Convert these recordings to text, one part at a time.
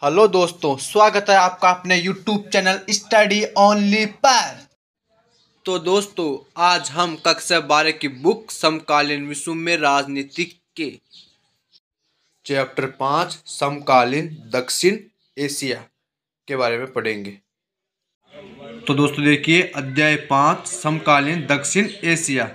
Hello दोस्तों, स्वागत है आपका अपने YouTube चैनल स्टडी ओनली पर। तो दोस्तों, आज हम कक्षा 12 की बुक समकालीन विश्व में राजनीतिक के चैप्टर 5 समकालीन दक्षिण एशिया के बारे में पढ़ेंगे। तो दोस्तों देखिए, अध्याय 5 समकालीन दक्षिण एशिया।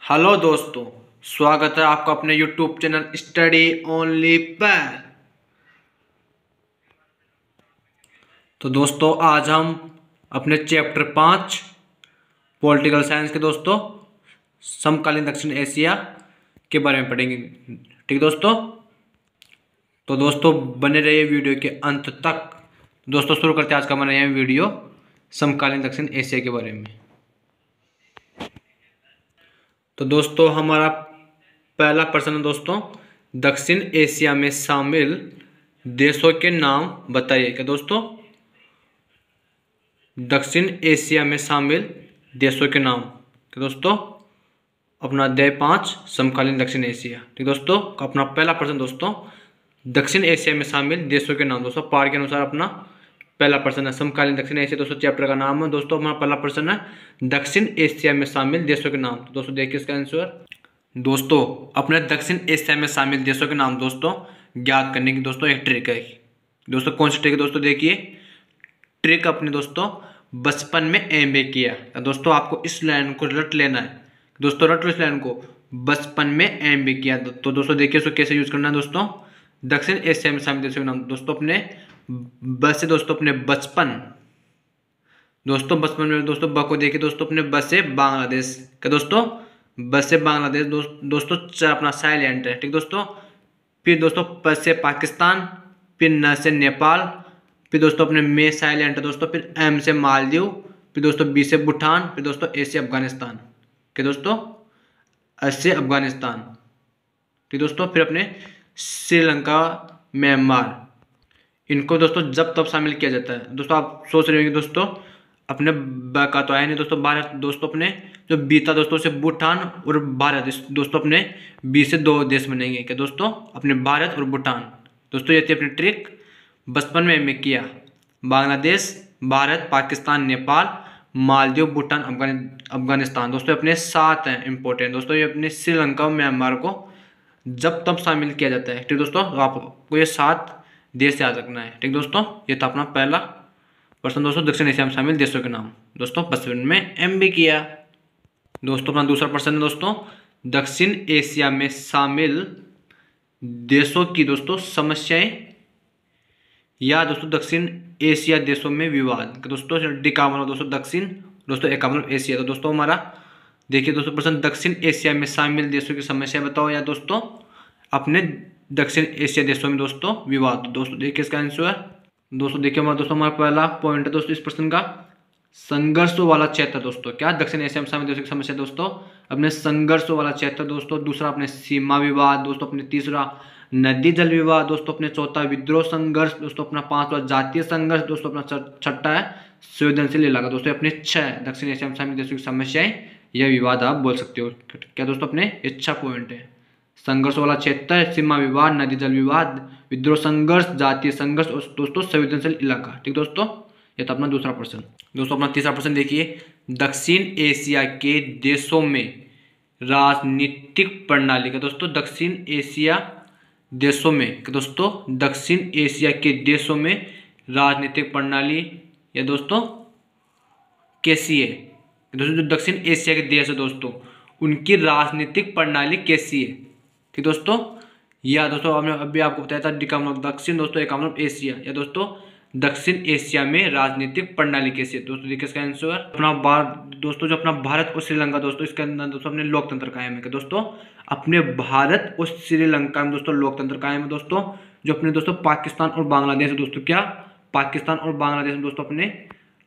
हेलो दोस्तों, स्वागत है आपका अपने YouTube चैनल स्टडी ओनली पर। तो दोस्तों, आज हम अपने चैप्टर 5 पॉलिटिकल साइंस के दोस्तों समकालीन दक्षिण एशिया के बारे में पढ़ेंगे। ठीक दोस्तों, तो दोस्तों बने रहिए वीडियो के अंत तक। दोस्तों शुरू करते हैं आज का हमारा यह वीडियो समकालीन दक्षिण एशिया के बारे में। तो दोस्तों हमारा पहला प्रश्न है दोस्तों, दक्षिण एशिया में शामिल देशों के नाम बताइए। क्या दोस्तों, दक्षिण एशिया में शामिल देशों के नाम। क्या दोस्तों, अपना अध्याय 5 समकालीन दक्षिण एशिया। ठीक दोस्तों, अपना पहला प्रश्न दोस्तों, दक्षिण एशिया में शामिल देशों के नाम। दोस्तों पाठ के अनुसार अपना पहला प्रश्न है समकालीन दक्षिण एशिया। दोस्तों चैप्टर का नाम है दोस्तों, हमारा पहला प्रश्न है दक्षिण एशिया में शामिल देशों के नाम। तो दोस्तों देखिए इसका आंसर। दोस्तों अपने दक्षिण एशिया में शामिल देशों के नाम दोस्तों ज्ञात करने की दोस्तों एक ट्रिक है। दोस्तों कौन सी ट्रिक है दोस्तों, देखिए ट्रिक अपने दोस्तों बचपन में एमबीए किया। तो दोस्तों आपको इस लाइन को रट लेना है। दोस्तों रट लो इस लाइन को, बचपन में एमबीए किया। तो दोस्तों देखिए इसको कैसे यूज करना है दोस्तों, दक्षिण एशिया में शामिल देशों के नाम। दोस्तों अपने बस से दोस्तों अपने बचपन, दोस्तों बचपन में दोस्तों ब को देखिए दोस्तों अपने बस से बांग्लादेश। क्या दोस्तों, बस से बांग्लादेश दोस्तों अपना साइलेंट है। ठीक दोस्तों, फिर दोस्तों प से पाकिस्तान, फिर न से नेपाल, फिर दोस्तों अपने में साइलेंट है दोस्तों, फिर एम से मालदीव, फिर दोस्तों बी से भूटान, फिर दोस्तों ए से अफगानिस्तान। क्या दोस्तों, एस से अफगानिस्तान। ठीक दोस्तों, फिर अपने श्रीलंका, म्यांमार, इनको दोस्तों जब तब शामिल किया जाता है। दोस्तों आप सोच रहे होंगे दोस्तों अपने ब का तो आया नहीं दोस्तों, भारत दोस्तों अपने जो बी था दोस्तों से भूटान और भारत दोस्तों अपने बी से दो देश बनेंगे। क्या दोस्तों, अपने भारत और भूटान। दोस्तों ये थी अपनी ट्रिक, बचपन में एमए किया। बांग्लादेश, भारत, पाकिस्तान, नेपाल, मालदीव, भूटान, अफगानिस्तान दोस्तों अपने 7 हैं इंपॉर्टेंट। दोस्तों ये अपने श्रीलंका और म्यांमार को जब तब शामिल किया जाता है। ठीक दोस्तों, तो आपको ये 7 देश याद रखना है। ठीक दोस्तों, ये था अपना पहला प्रश्न दोस्तों, दक्षिण एशिया में शामिल देशों के नाम। दोस्तों बचपन में एमबीए किया। दोस्तों अपना दूसरा प्रश्न है दोस्तों, दक्षिण एशिया में शामिल देशों की दोस्तों समस्याएं या दोस्तों दक्षिण एशिया देशों में विवाद। दोस्तों डी का मतलब दोस्तों दक्षिण, दोस्तों एक का मतलब एशिया। तो दोस्तों हमारा देखिए दोस्तों प्रश्न, दक्षिण एशिया में शामिल देशों की समस्या बताओ या दोस्तों अपने दक्षिण एशिया देशों में दोस्तों विवाद। दोस्तों देखिए इसका आंसर है। दोस्तों देखिए दोस्तों हमारा पहला पॉइंट है दोस्तों इस प्रश्न का, संघर्ष वाला क्षेत्र। दोस्तों क्या दक्षिण एशिया में शामिल देशों की समस्या दोस्तों, अपने संघर्ष वाला क्षेत्र। दोस्तों दूसरा अपने सीमा विवाद। दोस्तों अपने तीसरा नदी जल विवाद। दोस्तों अपने चौथा विद्रोह संघर्ष। दोस्तों अपना 5वां जातीय संघर्ष। दोस्तों अपना छठा है संवेदनशील इलाका। दोस्तों अपने 6 दक्षिण एशिया में शामिल देशों की समस्याएं या विवाद आप बोल सकते हो। क्या दोस्तों अपने 6 पॉइंट है, संघर्ष वाला क्षेत्र, सीमा विवाद, नदी जल विवाद, विद्रोह संघर्ष, जातीय संघर्ष और दोस्तों संवेदनशील इलाका। ठीक दोस्तों, ये था अपना दूसरा प्रश्न। दोस्तों अपना तीसरा प्रश्न देखिए, दक्षिण एशिया के देशों में राजनीतिक प्रणाली। का दोस्तों दक्षिण एशिया देशों में, दोस्तों दक्षिण एशिया के देशों में राजनीतिक प्रणाली या दोस्तों कैसी है। दोस्तों जो दक्षिण एशिया के देश है दोस्तों उनकी राजनीतिक प्रणाली कैसी है। ठीक दोस्तों, या दोस्तों हमने अभी आपको बताया था डी का मतलब दक्षिण, दोस्तों एक का मतलब एशिया। या दोस्तों दक्षिण एशिया में राजनीतिक प्रणाली कैसी है। दोस्तों देखिए इसका आंसर अपना दोस्तों जो अपना भारत और श्रीलंका दोस्तों इसके अंदर दोस्तों अपने लोकतंत्र कायम है। दोस्तों अपने भारत और श्रीलंका में दोस्तों लोकतंत्र कायम है। दोस्तों जो अपने दोस्तों पाकिस्तान और बांग्लादेश दोस्तों, क्या पाकिस्तान और बांग्लादेश में दोस्तों अपने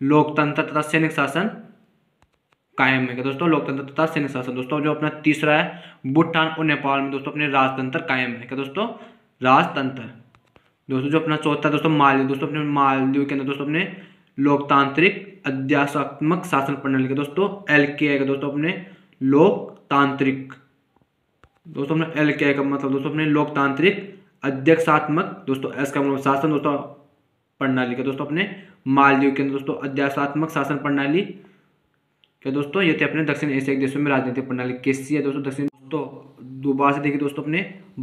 लोकतंत्र तथा सैनिक शासन कायम है। दोस्तों लोकतंत्र तथा सैनिक शासन। दोस्तों जो अपना तीसरा है भूटान और नेपाल में दोस्तों अपने राजतंत्र कायम है। क्या दोस्तों, राजतंत्र। दोस्तों जो अपना चौथा दोस्तों मालदीव। दोस्तों अपने मालदीव के अंदर दोस्तों अपने लोकतांत्रिक अध्यासात्मक शासन प्रणाली के दोस्तों LKI का दोस्तों अपने लोकतांत्रिक दोस्तों अपने LKI का मतलब दोस्तों अपने लोकतांत्रिक अध्यक्षात्मक दोस्तों S का मतलब शासन दोस्तों प्रणाली के दोस्तों अपने मालदीव के अंदर दोस्तों अध्यासात्मक शासन प्रणाली के दोस्तों ये थे अपने दक्षिण एशिया के देशों में राजनीतिक प्रणाली कैसी है दोस्तों। दक्षिण दोस्तों दोबारा से देखिए दोस्तों अपने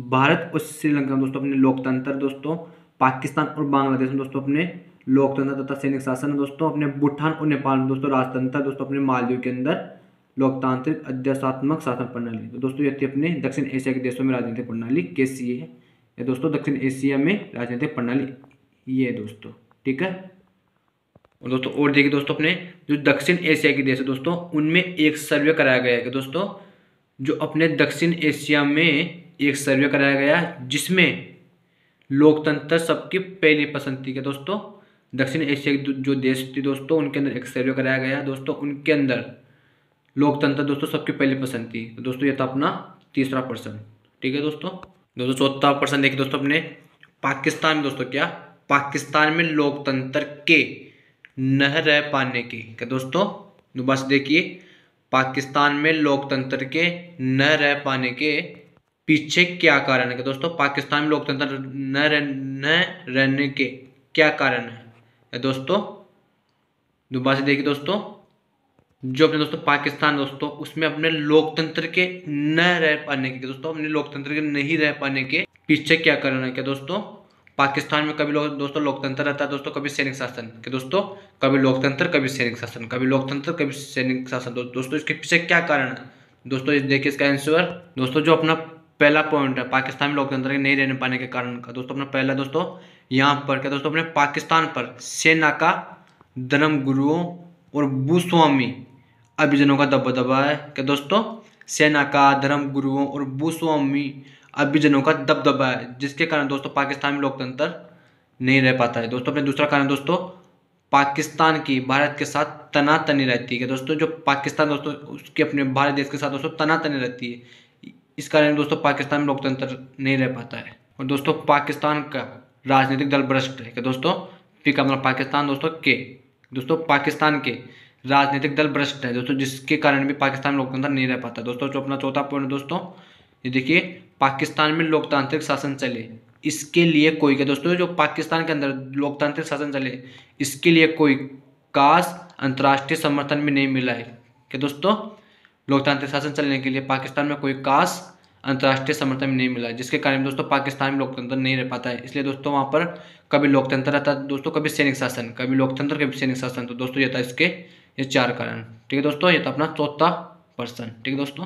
भारत और श्रीलंका में दोस्तों अपने लोकतंत्र दोस्तों, पाकिस्तान और बांग्लादेश में दोस्तों अपने लोकतंत्र तथा सैनिक शासन दोस्तों, अपने भूटान और नेपाल में दोस्तों राजतंत्र दोस्तों, अपने मालदीव के अंदर लोकतांत्रिक अध्यासात्मक शासन प्रणाली। तो दोस्तों ये थी अपने दक्षिण एशिया के देशों में राजनीतिक प्रणाली कैसी है ये दोस्तों, दक्षिण एशिया में राजनीतिक प्रणाली ये दोस्तों, ठीक है। और दोस्तों और देखिए दोस्तों अपने जो दक्षिण एशिया के देश है दोस्तों उनमें एक सर्वे कराया गया है कि दोस्तों जो अपने दक्षिण एशिया में एक सर्वे कराया गया जिसमें लोकतंत्र सबकी पहली पसंद थी कि दोस्तों दक्षिण एशिया के जो देश थी दोस्तों उनके अंदर एक सर्वे कराया गया दोस्तों, उनके अंदर लोकतंत्र दोस्तों सबकी पहली पसंद थी। तो दोस्तों ये था अपना तीसरा प्रश्न, ठीक है दोस्तों। चौथा प्रश्न देखिए दोस्तों अपने पाकिस्तान में दोस्तों क्या पाकिस्तान में लोकतंत्र के न रह पाने के क्या दोस्तों, बस देखिए पाकिस्तान में लोकतंत्र के न रह पाने के पीछे क्या कारण है कि दोस्तों, पाकिस्तान में लोकतंत्र न रहने के क्या कारण है दोस्तों। दोबारा से देखिए दोस्तों जो अपने दोस्तों पाकिस्तान दोस्तों उसमें अपने लोकतंत्र के न रह पाने के दोस्तों, अपने लोकतंत्र के नहीं रह पाने के पीछे क्या कारण है क्या दोस्तों। पाकिस्तान में कभी दोस्तों लोकतंत्र रहता है दोस्तों, कभी सैनिक शासन के दोस्तों, कभी लोकतंत्र कभी सैनिक शासन, कभी लोकतंत्र कभी सैनिक शासन दोस्तों इसके पीछे क्या कारण है दोस्तों। इस देखिए इसका आंसर दोस्तों जो अपना पहला पॉइंट है पाकिस्तान में लोकतंत्र के नहीं रहने पाने के कारण का दोस्तों, अपना पहला दोस्तों यहाँ पर क्या दोस्तों अपने पाकिस्तान पर सेना का, धर्म गुरुओं और भूस्वामी अभिजनों का दबदबा है क्या दोस्तों, सेना का, धर्म गुरुओं और भूस्वामी अभिजनों का दबदबा है जिसके कारण दोस्तों पाकिस्तान में लोकतंत्र नहीं रह पाता है दोस्तों। अपने दूसरा कारण दोस्तों पाकिस्तान की भारत के साथ तनातनी रहती है दोस्तों, जो पाकिस्तान दोस्तों उसके अपने भारत देश के साथ दोस्तों तनातनी रहती है, इस कारण दोस्तों पाकिस्तान में लोकतंत्र नहीं रह पाता है। और दोस्तों पाकिस्तान का राजनीतिक दल भ्रष्ट है कि दोस्तों, पी का मतलब पाकिस्तान दोस्तों पाकिस्तान के राजनीतिक दल भ्रष्ट है दोस्तों, जिसके कारण भी पाकिस्तान में लोकतंत्र नहीं रह पाता दोस्तों। जो अपना चौथा पॉइंट दोस्तों ये देखिए पाकिस्तान में लोकतांत्रिक शासन चले इसके लिए कोई क्या दोस्तों, जो पाकिस्तान के अंदर लोकतांत्रिक शासन चले इसके लिए कोई खास अंतर्राष्ट्रीय समर्थन भी नहीं मिला है कि दोस्तों, लोकतांत्रिक शासन चलने के लिए पाकिस्तान में कोई खास अंतर्राष्ट्रीय समर्थन भी नहीं मिला है, जिसके कारण दोस्तों पाकिस्तान में लोकतंत्र नहीं रह पाता है। इसलिए दोस्तों वहाँ पर कभी लोकतंत्र रहता है दोस्तों, कभी सैनिक शासन, कभी लोकतंत्र कभी सैनिक शासन। तो दोस्तों ये था इसके ये चार कारण, ठीक है दोस्तों। ये था अपना चौथा प्रश्न, ठीक है दोस्तों।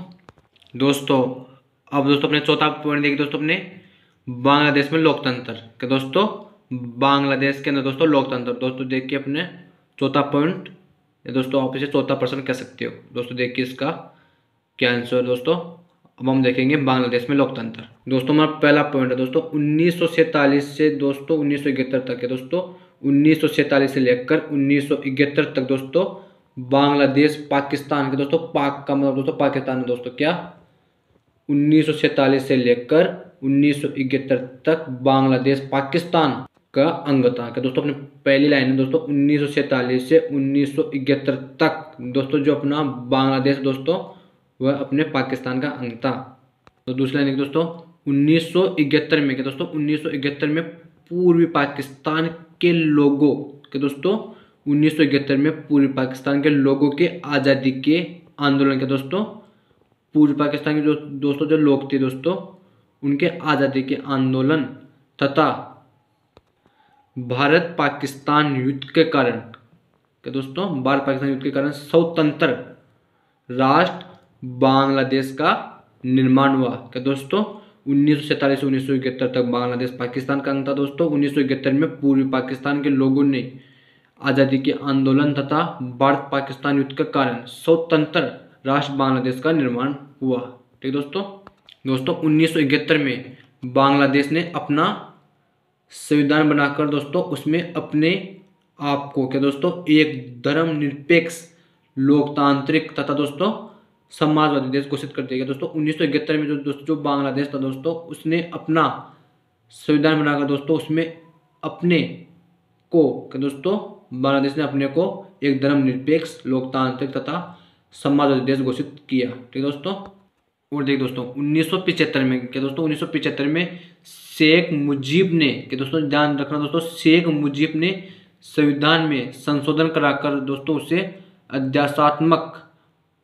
अब दोस्तों अपने चौथा पॉइंट देखिए दोस्तों अपने बांग्लादेश में लोकतंत्र के दोस्तों, बांग्लादेश के अंदर दोस्तों लोकतंत्र दोस्तों देखिए अपने चौथा पॉइंट दोस्तों, आप इसे चौथा प्रश्न कह सकते हो दोस्तों। देखिए इसका क्या आंसर है दोस्तों। अब हम देखेंगे बांग्लादेश में लोकतंत्र दोस्तों। हमारा पहला पॉइंट है दोस्तों 1947 से दोस्तों 1971 तक है दोस्तों, 1947 से लेकर 1971 तक दोस्तों बांग्लादेश पाकिस्तान के दोस्तों, पाक का मतलब दोस्तों पाकिस्तान में दोस्तों क्या 1947 से लेकर 1971 तक बांग्लादेश पाकिस्तान का अंग था कि दोस्तों। अपने पहली लाइन है दोस्तों 1947 से 1971 तक दोस्तों जो अपना बांग्लादेश दोस्तों वह अपने पाकिस्तान का अंग था। तो दूसरी लाइन दोस्तों 1971 में क्या दोस्तों 1971 में पूर्वी पाकिस्तान के लोगों के दोस्तों 1971 में पूर्वी पाकिस्तान के लोगों के आज़ादी के आंदोलन के दोस्तों, पूर्वी पाकिस्तान के दोस्तों जो लोग थे दोस्तों उनके आज़ादी के आंदोलन तथा भारत पाकिस्तान युद्ध के कारण क्या दोस्तों, भारत पाकिस्तान युद्ध के कारण स्वतंत्र राष्ट्र बांग्लादेश का निर्माण हुआ क्या दोस्तों। 1947 से 1971 तक बांग्लादेश पाकिस्तान का अंग था दोस्तों। 1971 में पूर्वी पाकिस्तान के लोगों ने आज़ादी के आंदोलन तथा भारत पाकिस्तान युद्ध के कारण स्वतंत्र राष्ट्र बांग्लादेश का निर्माण हुआ, ठीक दोस्तों। 1971 में बांग्लादेश ने अपना संविधान बनाकर दोस्तों उसमें अपने आप को क्या दोस्तों एक धर्मनिरपेक्ष लोकतांत्रिक तथा दोस्तों समाजवादी देश घोषित कर दिया गया दोस्तों। 1971 में जो बांग्लादेश था दोस्तों उसने अपना संविधान बनाकर दोस्तों उसमें अपने को क्या दोस्तों बांग्लादेश ने अपने को एक धर्मनिरपेक्ष, लोकतांत्रिक तथा समाजवादी देश घोषित किया। ठीक है दोस्तों। और देखिए दोस्तों 1975 में क्या दोस्तों, 1975 में शेख मुजीब ने, कि दोस्तों ध्यान रखना दोस्तों, शेख मुजीब ने संविधान में संशोधन कराकर दोस्तों उसे अध्यासात्मक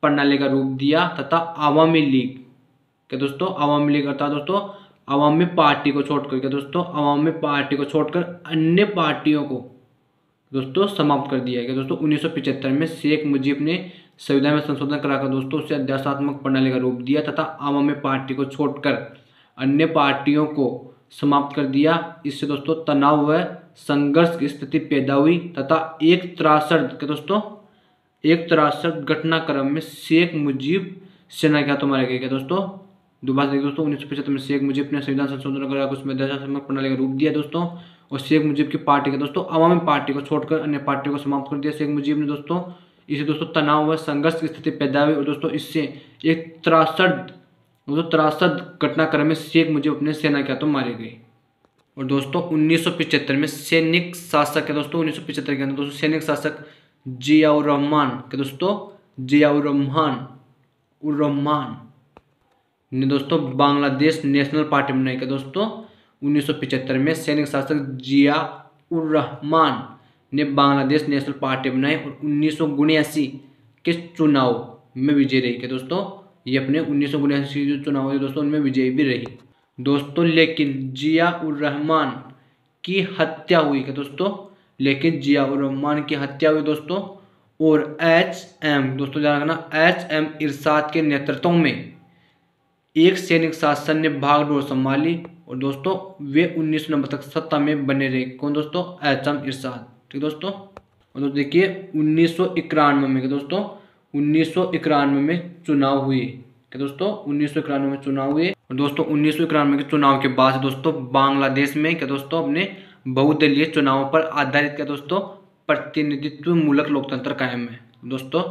प्रणाली का रूप दिया तथा आवामी लीग, क्या दोस्तों, आवामी लीग अर्थात दोस्तों आवामी पार्टी को छोड़कर, क्या दोस्तों, आवामी पार्टी को छोड़कर अन्य पार्टियों को दोस्तों समाप्त कर दिया है। दोस्तों 1975 में शेख मुजीब ने संविधान में संशोधन कराकर दोस्तों उसे अध्यासात्मक प्रणाली का रूप दिया तथा आवामी पार्टी को छोड़कर अन्य पार्टियों को समाप्त कर दिया। इससे दोस्तों तनाव व संघर्ष की स्थिति पैदा हुई तथा एक त्रासद घटनाक्रम में शेख मुजीब सेना क्या तो मारे गए। क्या दोस्तों, दोबारा देखिए दोस्तों 1975 में शेख मुजीब ने संविधान संशोधन कराकर उसमें अध्यासात्मक प्रणाली का रूप दिया दोस्तों, और शेख मुजीब की पार्टी का दोस्तों आवामी पार्टी को छोड़कर अन्य पार्टियों को समाप्त कर दिया शेख मुजीब ने दोस्तों। इसे दोस्तों तनाव व संघर्ष की स्थिति पैदा हुई और दोस्तों इससे एक त्रासद घटनाक्रम में शेख मुजीब अपने सेना क्या तो मारे गए। और दोस्तों 1975 में सैनिक शासक है दोस्तों, 1975 के अंदर दोस्तों सैनिक शासक जियाउर रहमान के दोस्तों जियाउर रहमान ने दोस्तों बांग्लादेश नेशनल पार्टी बनाई। क्या दोस्तों 1975 में सैनिक शासक जियाउर रहमान ने बांग्लादेश नेशनल पार्टी बनाई और 1979 के चुनाव में विजयी रही। क्या दोस्तों, ये अपने 1979 जो चुनाव हुए दोस्तों उनमें विजयी भी रही दोस्तों। लेकिन जियाउर रहमान की हत्या हुई। क्या दोस्तों, लेकिन जियाउर रहमान की हत्या हुई दोस्तों, और दोस्तों ध्यान रखना HM इरशाद के नेतृत्व में एक सैनिक शासन ने भागडोर संभाली और दोस्तों वे 1990 तक सत्ता में बने रहे। कौन दोस्तों, HM इरशाद। ठीक दोस्तों। और दोस्तों देखिए 1991 में दोस्तों 1991 में चुनाव हुए। क्या दोस्तों 1991 में चुनाव हुए और दोस्तों 1991 के चुनाव के बाद दोस्तों बांग्लादेश में क्या दोस्तों अपने बहुदलीय चुनावों पर आधारित क्या दोस्तों प्रतिनिधित्व मूलक लोकतंत्र कायम है दोस्तों।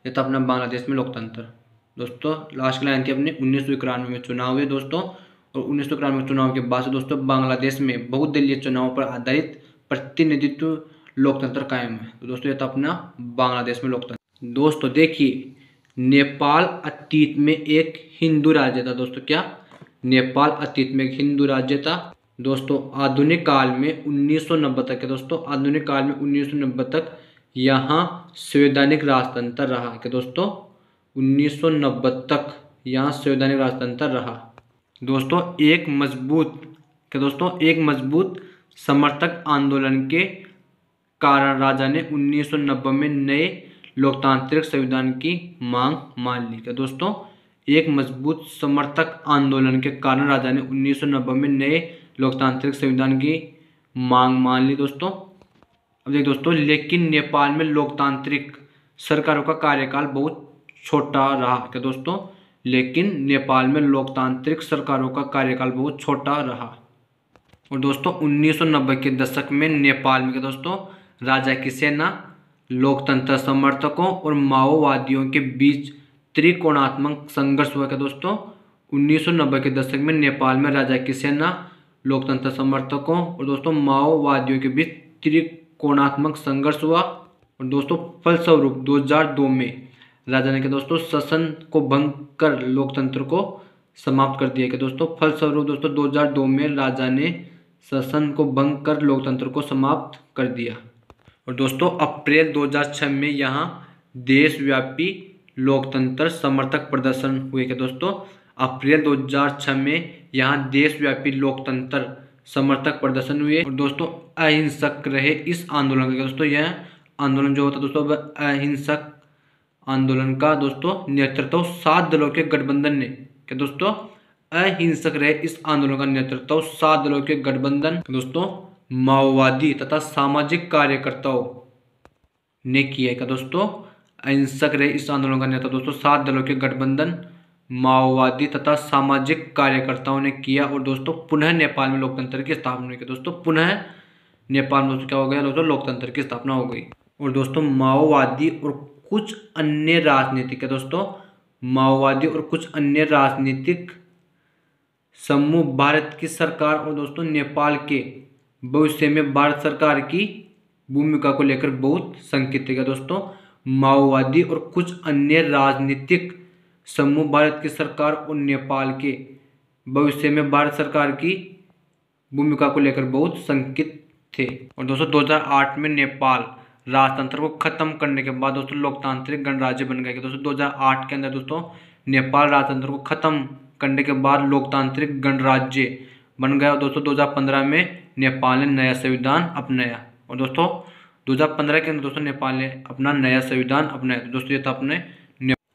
ये था अपना बांग्लादेश में लोकतंत्र दोस्तों। लास्ट लाइन थी अपने 1991 में चुनाव हुए दोस्तों, और 1991 के चुनाव के बाद से दोस्तों बांग्लादेश में बहुदलीय चुनावों पर आधारित प्रतिनिधित्व लोकतंत्र कायम है। तो दोस्तों ये था अपना बांग्लादेश में लोकतंत्र। दोस्तों देखिए नेपाल अतीत में एक हिंदू राज्य था दोस्तों। क्या, नेपाल अतीत में एक हिंदू राज्य था दोस्तों। आधुनिक काल में 1990 तक है दोस्तों, आधुनिक काल में 1990 तक यहाँ संवैधानिक राजतंत्र रहा। क्या दोस्तों 1990 तक यहाँ संवैधानिक राजतंत्र रहा दोस्तों। एक मजबूत समर्थक आंदोलन के कारण राजा ने 1990 में नए लोकतांत्रिक संविधान की मांग मान ली। क्या दोस्तों, एक मजबूत समर्थक आंदोलन के कारण राजा ने 1990 में नए लोकतांत्रिक संविधान की मांग मान ली दोस्तों। अब देखिए दोस्तों, लेकिन नेपाल में लोकतांत्रिक सरकारों का कार्यकाल बहुत छोटा रहा। क्या दोस्तों, लेकिन नेपाल में लोकतांत्रिक सरकारों का कार्यकाल बहुत छोटा रहा। और दोस्तों 1990 के दशक में नेपाल में क्या दोस्तों राजा की सेना, लोकतंत्र समर्थकों और माओवादियों के बीच त्रिकोणात्मक संघर्ष हुआ। क्या दोस्तों 1990 के दशक में नेपाल में राजा की सेना, लोकतंत्र समर्थकों और दोस्तों माओवादियों के बीच त्रिकोणात्मक संघर्ष हुआ। और दोस्तों फलस्वरूप 2002 में राजा ने क्या दोस्तों शासन को भंग कर लोकतंत्र को समाप्त कर दिया। क्या दोस्तों फलस्वरूप दोस्तों 2002 में राजा ने शासन को भंग कर लोकतंत्र को समाप्त कर दिया। और दोस्तों अप्रैल 2006 में यहाँ देशव्यापी लोकतंत्र समर्थक प्रदर्शन हुए। क्या दोस्तों अप्रैल 2006 में यहाँ देशव्यापी लोकतंत्र समर्थक प्रदर्शन हुए और दोस्तों अहिंसक रहे इस आंदोलन का। दोस्तों यह आंदोलन जो होता दोस्तों अहिंसक आंदोलन का दोस्तों नेतृत्व 7 दलों के गठबंधन ने। क्या दोस्तों अहिंसक रहे इस आंदोलन का नेतृत्व 7 दलों के गठबंधन दोस्तों माओवादी तथा सामाजिक कार्यकर्ताओं ने किया। क्या दोस्तों अहिंसक रहे इस आंदोलन का नेतृत्व दोस्तों 7 दलों के गठबंधन माओवादी तथा सामाजिक कार्यकर्ताओं ने किया। और दोस्तों पुनः नेपाल में लोकतंत्र की स्थापना हुई। दोस्तों पुनः नेपाल में दोस्तों क्या हो गया दोस्तों लोकतंत्र की स्थापना हो गई। और दोस्तों माओवादी और कुछ अन्य राजनीतिक दोस्तों माओवादी और कुछ अन्य राजनीतिक समूह भारत की सरकार और दोस्तों नेपाल के भविष्य में भारत सरकार की भूमिका को लेकर बहुत शंकित थे। क्या दोस्तों, माओवादी और कुछ अन्य राजनीतिक समूह भारत की सरकार और नेपाल के भविष्य में भारत सरकार की भूमिका को लेकर बहुत शंकित थे। और दोस्तों 2008 में नेपाल राजतंत्र को खत्म करने के बाद दोस्तों लोकतांत्रिक गणराज्य बन गया। दोस्तों 2008 के अंदर दोस्तों नेपाल राजतंत्र को खत्म करने के बाद लोकतांत्रिक गणराज्य बन गया। और दोस्तों 2015 में नेपाल ने नया संविधान अपनाया। और दोस्तों 2015 के अंदर दोस्तों नेपाल ने अपना नया संविधान अपनाया। तो दोस्तों ये था अपने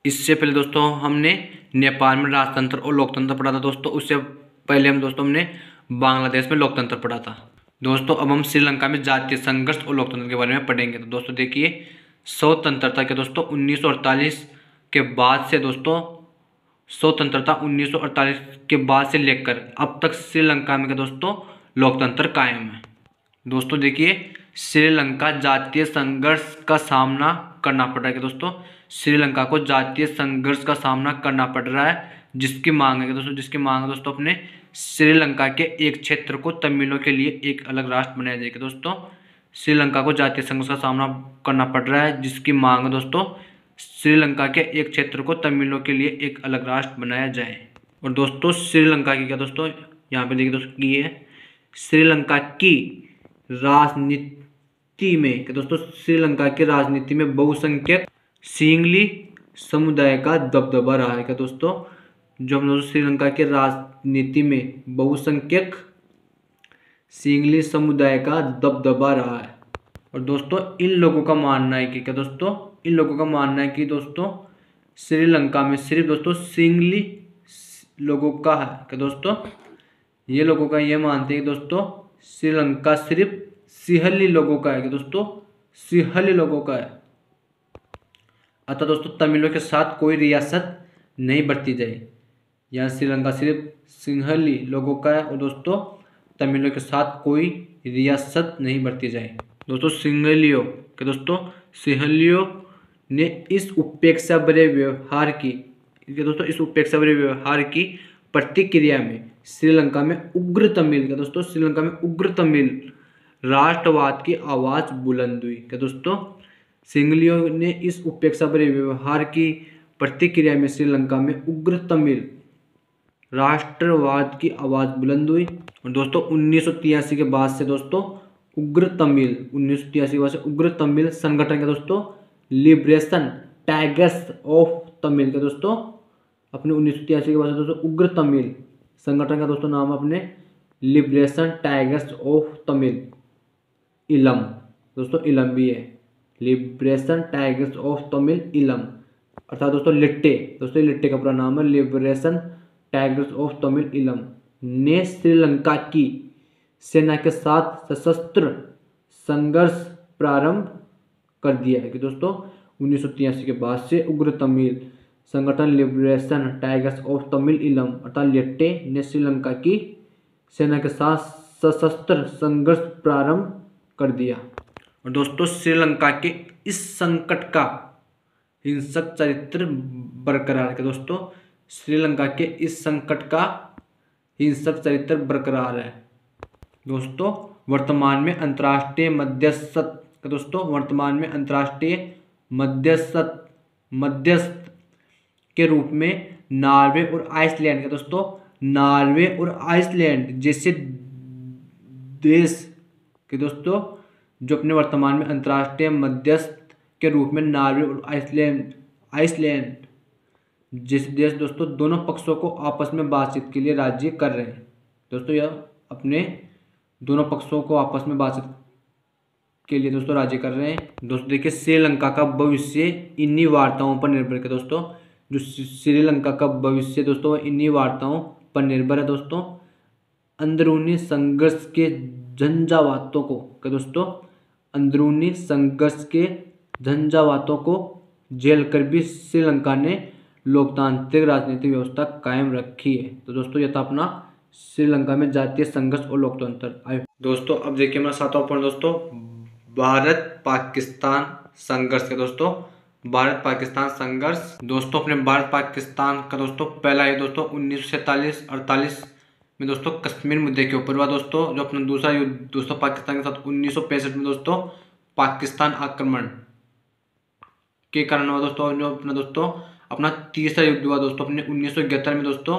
इससे पहले दोस्तों हमने नेपाल में राजतंत्र और लोकतंत्र पढ़ा था दोस्तों। उससे पहले हमने बांग्लादेश में लोकतंत्र पढ़ा था। दोस्तों अब हम श्रीलंका में जातीय संघर्ष और लोकतंत्र के बारे में पढ़ेंगे। तो दोस्तों देखिए, स्वतंत्रता के दोस्तों 1948 के बाद से दोस्तों स्वतंत्रता 1948 के बाद से लेकर अब तक श्रीलंका में दोस्तों लोकतंत्र कायम है। दोस्तों देखिए, श्रीलंका जातीय संघर्ष का सामना करना पड़ रहा है। कि दोस्तों श्रीलंका को जातीय संघर्ष का सामना करना पड़ रहा है, जिसकी मांग है दोस्तों अपने श्रीलंका के एक क्षेत्र को तमिलों के लिए एक अलग राष्ट्र बनाया जाएगा। दोस्तों श्रीलंका को जातीय संघर्ष का सामना करना पड़ रहा है, जिसकी मांग है दोस्तों श्रीलंका के एक क्षेत्र को तमिलों के लिए एक अलग राष्ट्र बनाया जाए। और दोस्तों श्रीलंका की क्या दोस्तों यहाँ पे देखिए दोस्तों ये है श्रीलंका की राजनीति में कि दोस्तों श्रीलंका की राजनीति में बहुसंख्यक सिंगली समुदाय का दबदबा रहा है। क्या दोस्तों जो हम दोस्तों श्रीलंका की राजनीति में बहुसंख्यक सिंगली समुदाय का दबदबा रहा है। और दोस्तों इन लोगों का मानना है कि क्या दोस्तों इन लोगों का मानना है कि दोस्तों श्रीलंका में सिर्फ दोस्तों सिंगली लोगों का है। क्या दोस्तों ये लोगों का ये मानते हैं कि दोस्तों श्रीलंका सिर्फ सिंहली लोगों का है। कि दोस्तों सिंहली लोगों का है, अतः दोस्तों तमिलों के साथ कोई रियासत नहीं बरती जाए। यहाँ श्रीलंका सिर्फ सिंहली लोगों का है और दोस्तों तमिलों के साथ कोई रियासत नहीं बरती जाए। दोस्तों सिंहलियों ने इस उपेक्षा भरे व्यवहार की प्रतिक्रिया में श्रीलंका में उग्र तमिल राष्ट्रवाद की आवाज बुलंद हुई। क्या दोस्तों सिंहलियों ने इस उपेक्षा भरे व्यवहार की प्रतिक्रिया में श्रीलंका में उग्र तमिल राष्ट्रवाद की आवाज बुलंद हुई। और दोस्तों 1983 के बाद से दोस्तों उग्र तमिल संगठन का दोस्तों लिबरेशन टाइगर्स ऑफ तमिल का दोस्तों अपने 1983 के बाद से दोस्तों उग्र तमिल संगठन का दोस्तों नाम अपने लिबरेशन टाइगर्स ऑफ तमिल इलम। दोस्तों इलम भी है, लिबरेशन टाइगर्स ऑफ तमिल इलम अर्थात दोस्तों लिट्टे का पूरा नाम है लिबरेशन टाइगर्स ऑफ तमिल इलम ने श्रीलंका की सेना के साथ सशस्त्र संघर्ष प्रारंभ कर दिया है। कि दोस्तों 1983 के बाद से उग्र तमिल संगठन लिबरेशन टाइगर्स ऑफ तमिल इलम अर्थात लिट्टे ने श्रीलंका की सेना के साथ सशस्त्र संघर्ष प्रारंभ कर दिया। और दोस्तों श्रीलंका के इस संकट का हिंसक चरित्र बरकरार है। दोस्तों श्रीलंका के इस संकट का हिंसक चरित्र बरकरार है। दोस्तों वर्तमान में अंतर्राष्ट्रीय मध्यस्थ के रूप में नॉर्वे और आइसलैंड जैसे देश के दोस्तों जो अपने वर्तमान में अंतर्राष्ट्रीय मध्यस्थ के रूप में नॉर्वे और आइसलैंड जैसे देश दोस्तों दोनों पक्षों को आपस में बातचीत के लिए राजी कर रहे हैं। दोस्तों यह अपने दोनों पक्षों को आपस में बातचीत के लिए दोस्तों राजी कर रहे हैं। दोस्तों देखिए श्रीलंका का भविष्य इन्हीं वार्ताओं पर निर्भर है। दोस्तों जो श्रीलंका का भविष्य दोस्तों इन्हीं वार्ताओं पर निर्भर है। दोस्तों अंदरूनी संघर्ष के झंझावातों को झेल कर भी श्रीलंका ने लोकतांत्रिक राजनीतिक व्यवस्था कायम रखी है। तो दोस्तों यह था अपना श्रीलंका में जातीय संघर्ष और लोकतंत्र। दोस्तों अब देखिए हमारा सातवां पॉइंट दोस्तों भारत पाकिस्तान संघर्ष का। दोस्तों भारत पाकिस्तान संघर्ष दोस्तों अपने भारत पाकिस्तान का दोस्तों पहला युद्ध दोस्तों 1947-48 में दोस्तों कश्मीर मुद्दे के ऊपर हुआ। दोस्तों जो अपना दूसरा युद्ध दोस्तों पाकिस्तान के साथ 1965 में दोस्तों पाकिस्तान आक्रमण के कारण हुआ दोस्तों। जो अपना दोस्तों अपना तीसरा युद्ध हुआ दोस्तों अपने 1971 में दोस्तों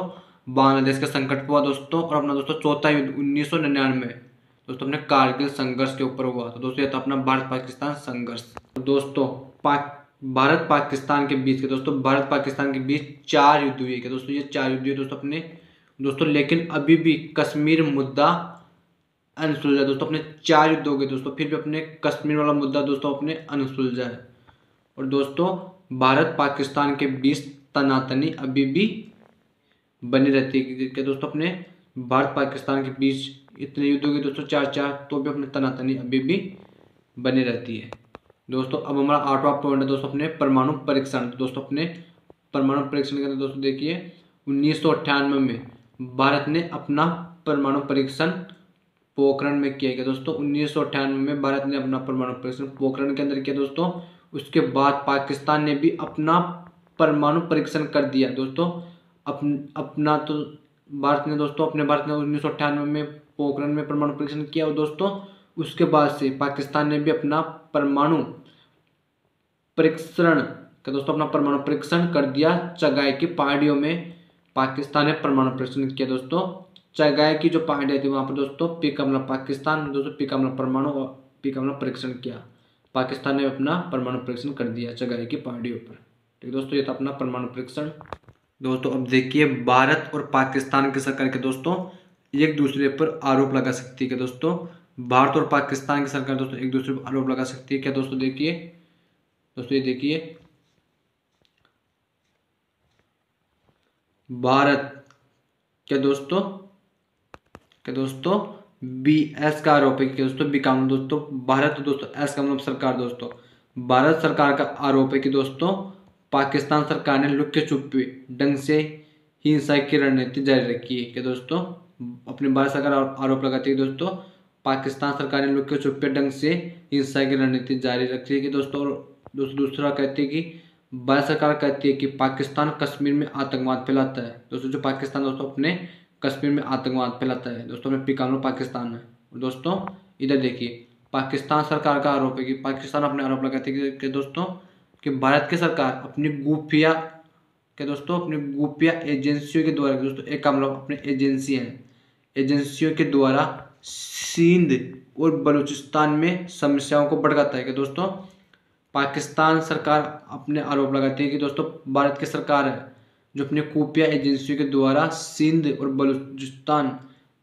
बांग्लादेश का संकट हुआ दोस्तों। और अपना दोस्तों चौथा युद्ध 1999 दोस्तों अपने कारगिल संघर्ष के ऊपर हुआ। तो दोस्तों ये था अपना भारत पाकिस्तान संघर्ष। तो दोस्तों भारत पाकिस्तान के बीच के दोस्तों भारत पाकिस्तान के बीच 4 युद्ध हुए के दोस्तों। ये 4 युद्ध हुए दोस्तों अपने दोस्तों, लेकिन अभी भी कश्मीर मुद्दा अनसुलझा दोस्तों। अपने 4 युद्ध हो गए दोस्तों, फिर भी अपने कश्मीर वाला मुद्दा दोस्तों अपने अनसुलझा है। और दोस्तों भारत पाकिस्तान के बीच तनातनी अभी भी बनी रहती है कि दोस्तों अपने भारत पाकिस्तान के बीच इतने युद्ध हो गए दोस्तों 4 तो भी अपने तनातनी अभी भी बनी रहती है दोस्तों। अब हमारा 8वां पॉइंट है दोस्तों अपने परमाणु परीक्षण। दोस्तों अपने परमाणु परीक्षण के अंदर दोस्तों देखिए 1998 में भारत ने अपना परमाणु परीक्षण पोखरण में किया गया दोस्तों। 1998 में भारत ने अपना परमाणु परीक्षण पोखरण के अंदर किया दोस्तों। उसके बाद पाकिस्तान ने भी अपना परमाणु परीक्षण कर दिया दोस्तों। अपना तो भारत ने 1998 में पोखरण में परमाणु परीक्षण किया। और दोस्तों उसके बाद से पाकिस्तान ने भी अपना परमाणु परीक्षण का दोस्तों अपना परमाणु परीक्षण कर दिया। चगाई की पहाड़ियों में पाकिस्तान ने परमाणु परीक्षण किया दोस्तों। चगाई की जो पहाड़ियाँ थी वहाँ पर दोस्तों पिकमला पाकिस्तान दोस्तों पिकमला पिकमला परीक्षण किया। पाकिस्तान ने अपना परमाणु परीक्षण कर दिया चगाई की पहाड़ियों पर। ठीक दोस्तों ये था अपना परमाणु परीक्षण दोस्तों। अब देखिए भारत और पाकिस्तान की सरकार के दोस्तों एक दूसरे पर आरोप लगा सकती है दोस्तों। भारत और पाकिस्तान की सरकार दोस्तों एक दूसरे पर आरोप लगा सकती है क्या दोस्तों। देखिए दोस्तों ये देखिए भारत क्या दोस्तों BS का आरोप है कि दोस्तों बिकाम दोस्तों भारत दोस्तों S का मतलब सरकार दोस्तों। भारत सरकार का आरोप है कि दोस्तों पाकिस्तान सरकार ने लुक्के छुपे ढंग से हिंसा की रणनीति जारी रखी है कि दोस्तों अपनी भारत सरकार आरोप लगाती है दोस्तों पाकिस्तान सरकार ने लुक्के छुपे ढंग से हिंसा की रणनीति जारी रखी है कि दोस्तों। दूसरा कहती है कि भारत सरकार कहती है कि पाकिस्तान कश्मीर में आतंकवाद फैलाता है दोस्तों। जो पाकिस्तान दोस्तों अपने कश्मीर में आतंकवाद फैलाता है दोस्तों में पिकानो पाकिस्तान है। दोस्तों इधर देखिए पाकिस्तान सरकार का आरोप है कि पाकिस्तान अपने आरोप लगाती है कि दोस्तों कि भारत की सरकार अपनी खुफिया एजेंसियों के द्वारा दोस्तों एक काम अपने एजेंसियों के द्वारा सिंध और बलूचिस्तान में समस्याओं को भड़काता है कि दोस्तों पाकिस्तान सरकार अपने आरोप लगाती है कि दोस्तों भारत की सरकार है जो अपने खुफिया एजेंसियों के द्वारा सिंध और बलूचिस्तान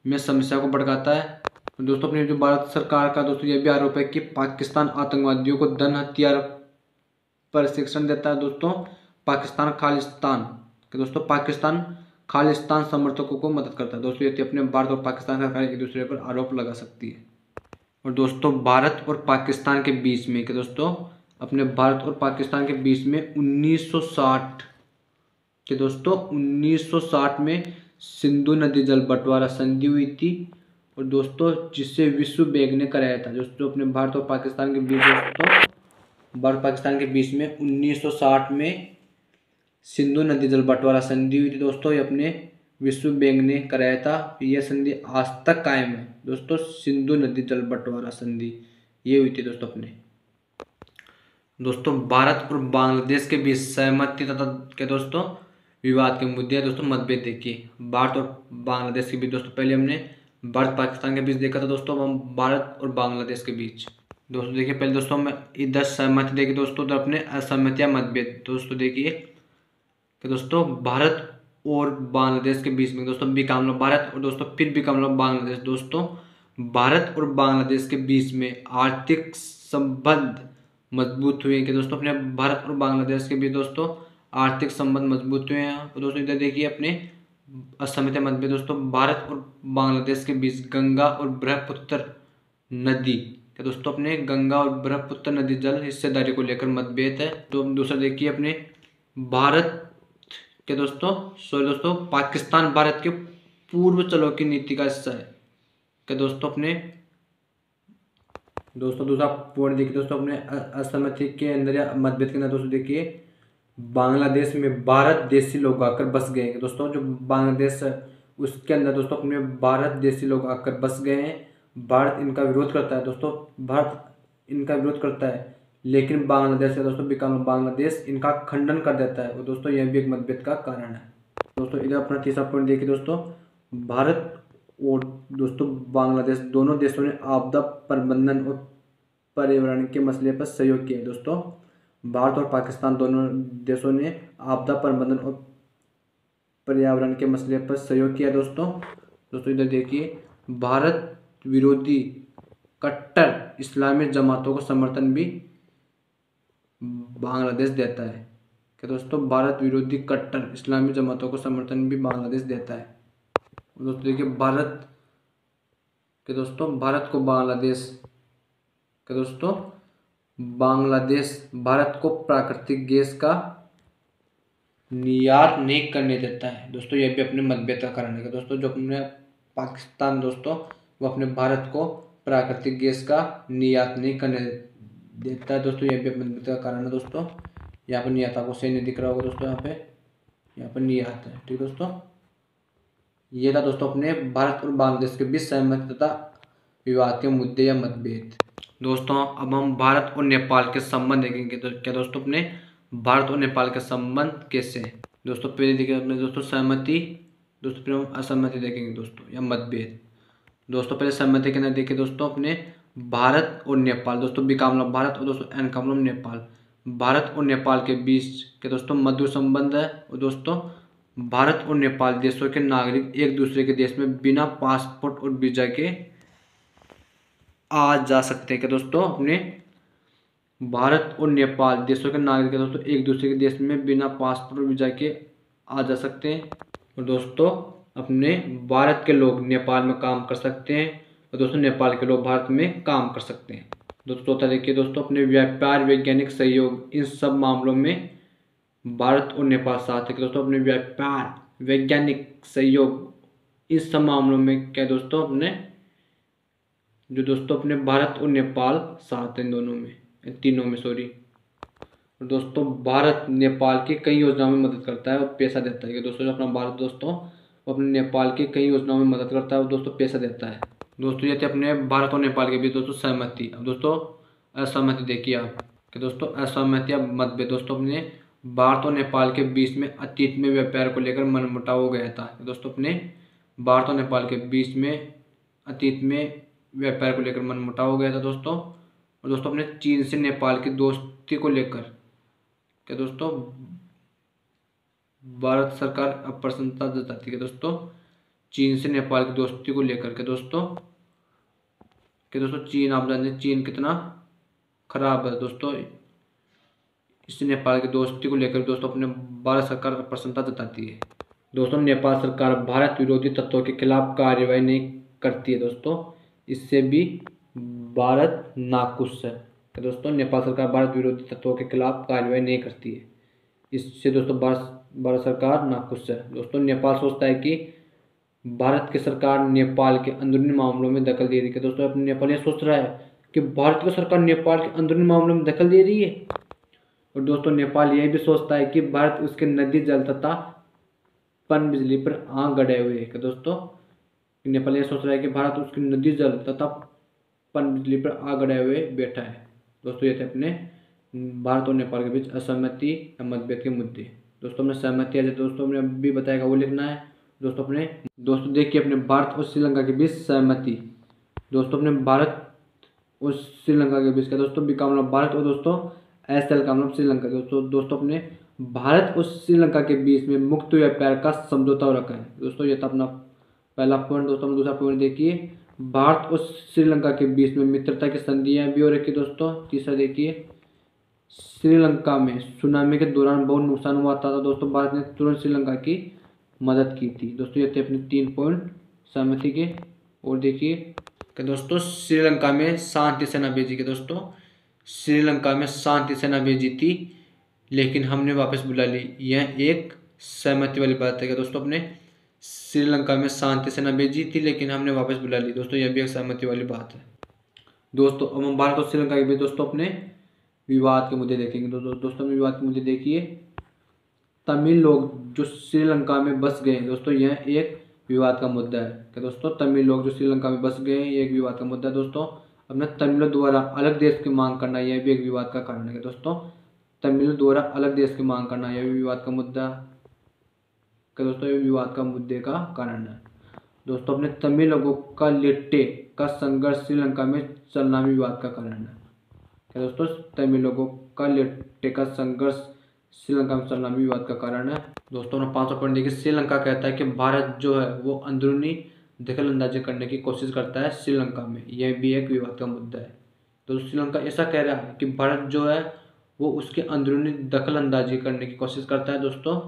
में समस्या को भड़काता है। दोस्तों अपने जो भारत सरकार का दोस्तों यह भी आरोप है कि पाकिस्तान आतंकवादियों को धन हथियार प्रशिक्षण देता है दोस्तों। पाकिस्तान खालिस्तान समर्थकों को मदद करता है दोस्तों। ये अपने भारत और पाकिस्तान सरकार एक दूसरे पर आरोप लगा सकती है। और दोस्तों भारत और पाकिस्तान के बीच में कि दोस्तों अपने भारत और पाकिस्तान के बीच में 1960 में सिंधु नदी जल बंटवारा संधि हुई थी। और दोस्तों जिसे विश्व बैंक ने कराया था दोस्तों अपने भारत और पाकिस्तान के बीच में 1960 में सिंधु नदी जल बंटवारा संधि हुई थी दोस्तों। ये अपने विश्व बैंक ने कराया था। यह संधि आज तक कायम है दोस्तों। सिंधु नदी जल बंटवारा संधि ये हुई थी दोस्तों अपने दोस्तों भारत और बांग्लादेश के बीच सहमति तथा के दोस्तों विवाद के मुद्दे दोस्तों मतभेद देखिए भारत और बांग्लादेश के बीच दोस्तों। पहले हमने भारत पाकिस्तान के बीच देखा था दोस्तों। हम भारत और बांग्लादेश के बीच दोस्तों देखिए पहले दोस्तों में इधर सहमति देखिए दोस्तों उधर अपने असहमतियां मतभेद दोस्तों देखिए कि दोस्तों भारत और बांग्लादेश के बीच में दोस्तों बिकामला भारत और दोस्तों फिर बिकामला बांग्लादेश दोस्तों। भारत और बांग्लादेश के बीच में आर्थिक संबंध मजबूत हुए कि दोस्तों अपने भारत और बांग्लादेश के बीच दोस्तों आर्थिक संबंध मजबूत हुए हैं। तो दोस्तों इधर देखिए अपने असहमति मतभेद दोस्तों भारत और बांग्लादेश के बीच गंगा और ब्रह्मपुत्र नदी के दोस्तों अपने गंगा और ब्रह्मपुत्र नदी जल हिस्सेदारी को लेकर मतभेद है। तो दूसरा देखिए अपने भारत के दोस्तों पाकिस्तान भारत के पूर्व चलो की नीति का हिस्सा है कि दोस्तों अपने दूसरा पॉइंट देखिए दोस्तों अपने असहमति के अंदर या मतभेद के अंदर दोस्तों देखिए बांग्लादेश में भारत देशी लोग आकर बस गए हैं दोस्तों। जो बांग्लादेश है उसके अंदर दोस्तों अपने भारत देशी लोग आकर बस गए हैं। भारत इनका विरोध करता है दोस्तों। भारत इनका विरोध करता है, लेकिन बांग्लादेश है दोस्तों विकल्प बांग्लादेश इनका खंडन कर देता है। और दोस्तों यह भी एक मतभेद का कारण है। दोस्तों इधर अपना तीसरा पॉइंट देखिए दोस्तों, भारत और दोस्तों बांग्लादेश दोनों देशों ने आपदा प्रबंधन और पर्यावरण के मसले पर सहयोग किया है। दोस्तों भारत और पाकिस्तान दोनों देशों ने आपदा प्रबंधन और पर्यावरण के मसले पर सहयोग किया है। दोस्तों इधर देखिए, भारत विरोधी कट्टर इस्लामी जमातों को समर्थन भी बांग्लादेश देता है। कि दोस्तों भारत विरोधी कट्टर इस्लामी जमातों को समर्थन भी बांग्लादेश देता है। दोस्तों देखिए, भारत को बांग्लादेश भारत को प्राकृतिक गैस का निर्यात नहीं करने देता है। दोस्तों यह भी अपने मतभेद का कारण है। दोस्तों जो अपने पाकिस्तान दोस्तों वो अपने भारत को प्राकृतिक गैस का निर्यात नहीं करने देता है। दोस्तों यह भी अपने मतभेद का कारण है। दोस्तों यहाँ पर निर्यात आपको सही नहीं दिख रहा होगा दोस्तों, यहाँ पर निर्यात है। ठीक दोस्तों, ये था दोस्तों अपने भारत और बांग्लादेश के बीच सहमति तथा विवाद के मुद्दे या मतभेद। दोस्तों अब हम भारत और नेपाल के संबंध देखेंगे। तो क्या दोस्तों अपने भारत और नेपाल के संबंध कैसे हैं। दोस्तों पहले देखिए अपने दोस्तों सहमति, दोस्तों फिर हम असहमति देखेंगे दोस्तों या मतभेद। दोस्तों पहले सहमति के अंदर देखिए दोस्तों अपने भारत और नेपाल, दोस्तों बी का मतलब भारत और दोस्तों एन का मतलब नेपाल, भारत और नेपाल के बीच के दोस्तों मधुर संबंध है। और दोस्तों भारत और नेपाल देशों के नागरिक एक दूसरे के देश में बिना पासपोर्ट और वीजा के आ जा सकते हैं। कि दोस्तों अपने भारत और नेपाल देशों के नागरिक दोस्तों एक दूसरे के देश में बिना पासपोर्ट और वीजा के आ जा सकते हैं। और दोस्तों अपने भारत के लोग नेपाल में काम कर सकते हैं और दोस्तों नेपाल के लोग भारत में काम कर सकते हैं। दोस्तों चौथा देखिए दोस्तों अपने व्यापार वैज्ञानिक सहयोग इन सब मामलों में भारत और नेपाल साथ है। दोस्तों अपने व्यापार वैज्ञानिक सहयोग इस सब मामलों में क्या दोस्तों अपने भारत और नेपाल साथ हैं, दोनों में तीनों में सॉरी। और दोस्तों भारत नेपाल की कई योजनाओं में मदद करता है और पैसा देता है। कि दोस्तों अपना भारत दोस्तों अपने नेपाल की कई योजनाओं में मदद करता है और दोस्तों पैसा देता है। दोस्तों ये थे अपने भारत और नेपाल के बीच दोस्तों सहमति। अब दोस्तों असहमति देखिए आप कि दोस्तों असहमति या मतभेद। दोस्तों अपने भारत और नेपाल के बीच में अतीत में व्यापार को लेकर मनमुटाव हो गया था। दोस्तों अपने भारत और नेपाल के बीच में अतीत में व्यापार को लेकर मनमुटाव हो गया था दोस्तों। और दोस्तों अपने चीन से नेपाल की दोस्ती को लेकर क्या दोस्तों भारत सरकार अप्रसन्नता जताती है। दोस्तों चीन से नेपाल की दोस्ती को लेकर के दोस्तों चीन आप जानते चीन कितना खराब है दोस्तों, इससे नेपाल की दोस्ती को लेकर दोस्तों अपने भारत सरकार अप्रसन्नता जताती है। दोस्तों नेपाल सरकार भारत विरोधी तत्वों के खिलाफ कार्रवाई नहीं करती है। दोस्तों इससे भी भारत नाखुश है। तो दोस्तों नेपाल सरकार भारत विरोधी तत्वों के खिलाफ कार्रवाई नहीं करती है, इससे दोस्तों भारत सरकार नाखुश है। दोस्तों नेपाल सोचता है कि भारत की सरकार नेपाल के अंदरूनी मामलों में दखल दे रही है। दोस्तों अपने नेपाल ये सोच रहा है कि भारत की सरकार नेपाल के अंदरूनी मामलों में दखल दे रही है। और दोस्तों नेपाल यह भी सोचता है कि भारत उसके नदी जल तथा पन बिजली पर आंख गड़े हुए है। दोस्तों नेपाल यह सोच रहा है कि भारत उसकी नदी जल तथा पन बिजली पर आंख गड़े हुए बैठा है। दोस्तों ये थे अपने भारत और नेपाल के बीच असहमति या मतभेद के मुद्दे। दोस्तों हमने सहमति है दोस्तों हमने अभी बताएगा वो लिखना है। दोस्तों देखिए अपने भारत और श्रीलंका के बीच सहमति। दोस्तों अपने भारत और श्रीलंका के बीच का दोस्तों बी का मतलब भारत और दोस्तों SL का मतलब श्रीलंका। दोस्तों अपने भारत और श्रीलंका के बीच में मुक्त व्यापार का समझौता हो रखा है। दोस्तों ये था अपना पहला पॉइंट। दोस्तों हम दूसरा पॉइंट देखिए, भारत और श्रीलंका के बीच में मित्रता की संधियां भी हो रखी। दोस्तों तीसरा देखिए, श्रीलंका में सुनामी के दौरान बहुत नुकसान हुआ था, तो दोस्तों भारत ने तुरंत श्रीलंका की मदद की थी। दोस्तों ये थे अपने 3 पॉइंट सहमति के। और देखिए कि दोस्तों श्रीलंका में शांति सेना भेजी के दोस्तों श्रीलंका में शांति सेना भेजी थी लेकिन हमने वापस बुला ली। यह एक सहमति वाली बात है कि दोस्तों अपने श्रीलंका में शांति सेना भेजी थी लेकिन हमने वापस बुला ली। दोस्तों यह भी एक सहमति वाली बात है। दोस्तों अब हम भारत और श्रीलंका के बीच दोस्तों अपने विवाद के मुद्दे देखेंगे। दोस्तों विवाद के मुद्दे देखिए, तमिल लोग जो श्रीलंका में बस गए। दोस्तों यह एक विवाद का मुद्दा है कि दोस्तों तमिल लोग जो श्रीलंका में बस गए ये एक विवाद का मुद्दा है। दोस्तों अपने तमिलों द्वारा अलग देश की मांग करना, यह भी एक विवाद का कारण है दोस्तों। तमिलों द्वारा अलग देश की मांग करना, यह भी विवाद का मुद्दा क्या दोस्तों, ये विवाद का मुद्दे का कारण है दोस्तों। अपने तमिल लोगों का लिट्टे का संघर्ष श्रीलंका में चलना भी विवाद का कारण है क्या दोस्तों। तमिल लोगों का लिट्टे का संघर्ष श्रीलंका में चलना भी विवाद का कारण है दोस्तों। अपना 5वां पॉइंट देखिए, श्रीलंका कहता है कि भारत जो है वो अंदरूनी दखल अंदाजी करने की कोशिश करता है श्रीलंका में, यह भी एक विवाद का मुद्दा है। तो श्रीलंका ऐसा कह रहा है कि भारत जो है वो उसके अंदरूनी दखल अंदाजी करने की कोशिश करता है दोस्तों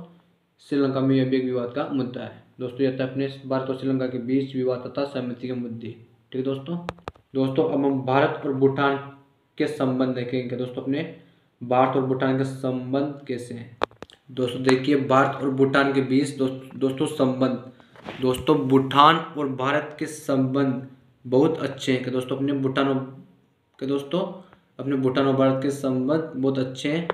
श्रीलंका में, यह भी एक विवाद का मुद्दा है दोस्तों। यह था अपने भारत और श्रीलंका के बीच विवाद तथा सहमति के मुद्दे। ठीक है दोस्तों अब हम भारत और भूटान के संबंध देखेंगे दोस्तों। अपने भारत और भूटान के संबंध कैसे हैं दोस्तों, देखिए भारत और भूटान के बीच दोस्तों संबंध, दोस्तों भूटान और भारत के संबंध बहुत अच्छे हैं कि दोस्तों। अपने भूटान और भारत के संबंध बहुत अच्छे हैं।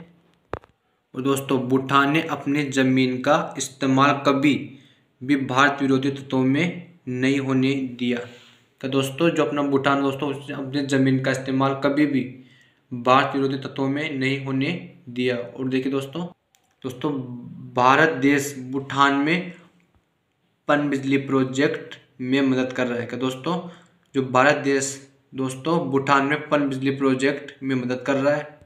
और दोस्तों भूटान ने अपने ज़मीन का इस्तेमाल कभी भी भारत विरोधी तत्वों में नहीं होने दिया। तो दोस्तों जो अपना भूटान दोस्तों उसने अपने ज़मीन का इस्तेमाल कभी भी भारत विरोधी तत्वों में नहीं होने दिया। और देखिए दोस्तों भारत देश भूटान में पनबिजली प्रोजेक्ट में मदद कर रहा है क्या दोस्तों। जो भारत देश दोस्तों भूटान में पनबिजली प्रोजेक्ट में मदद कर रहा है।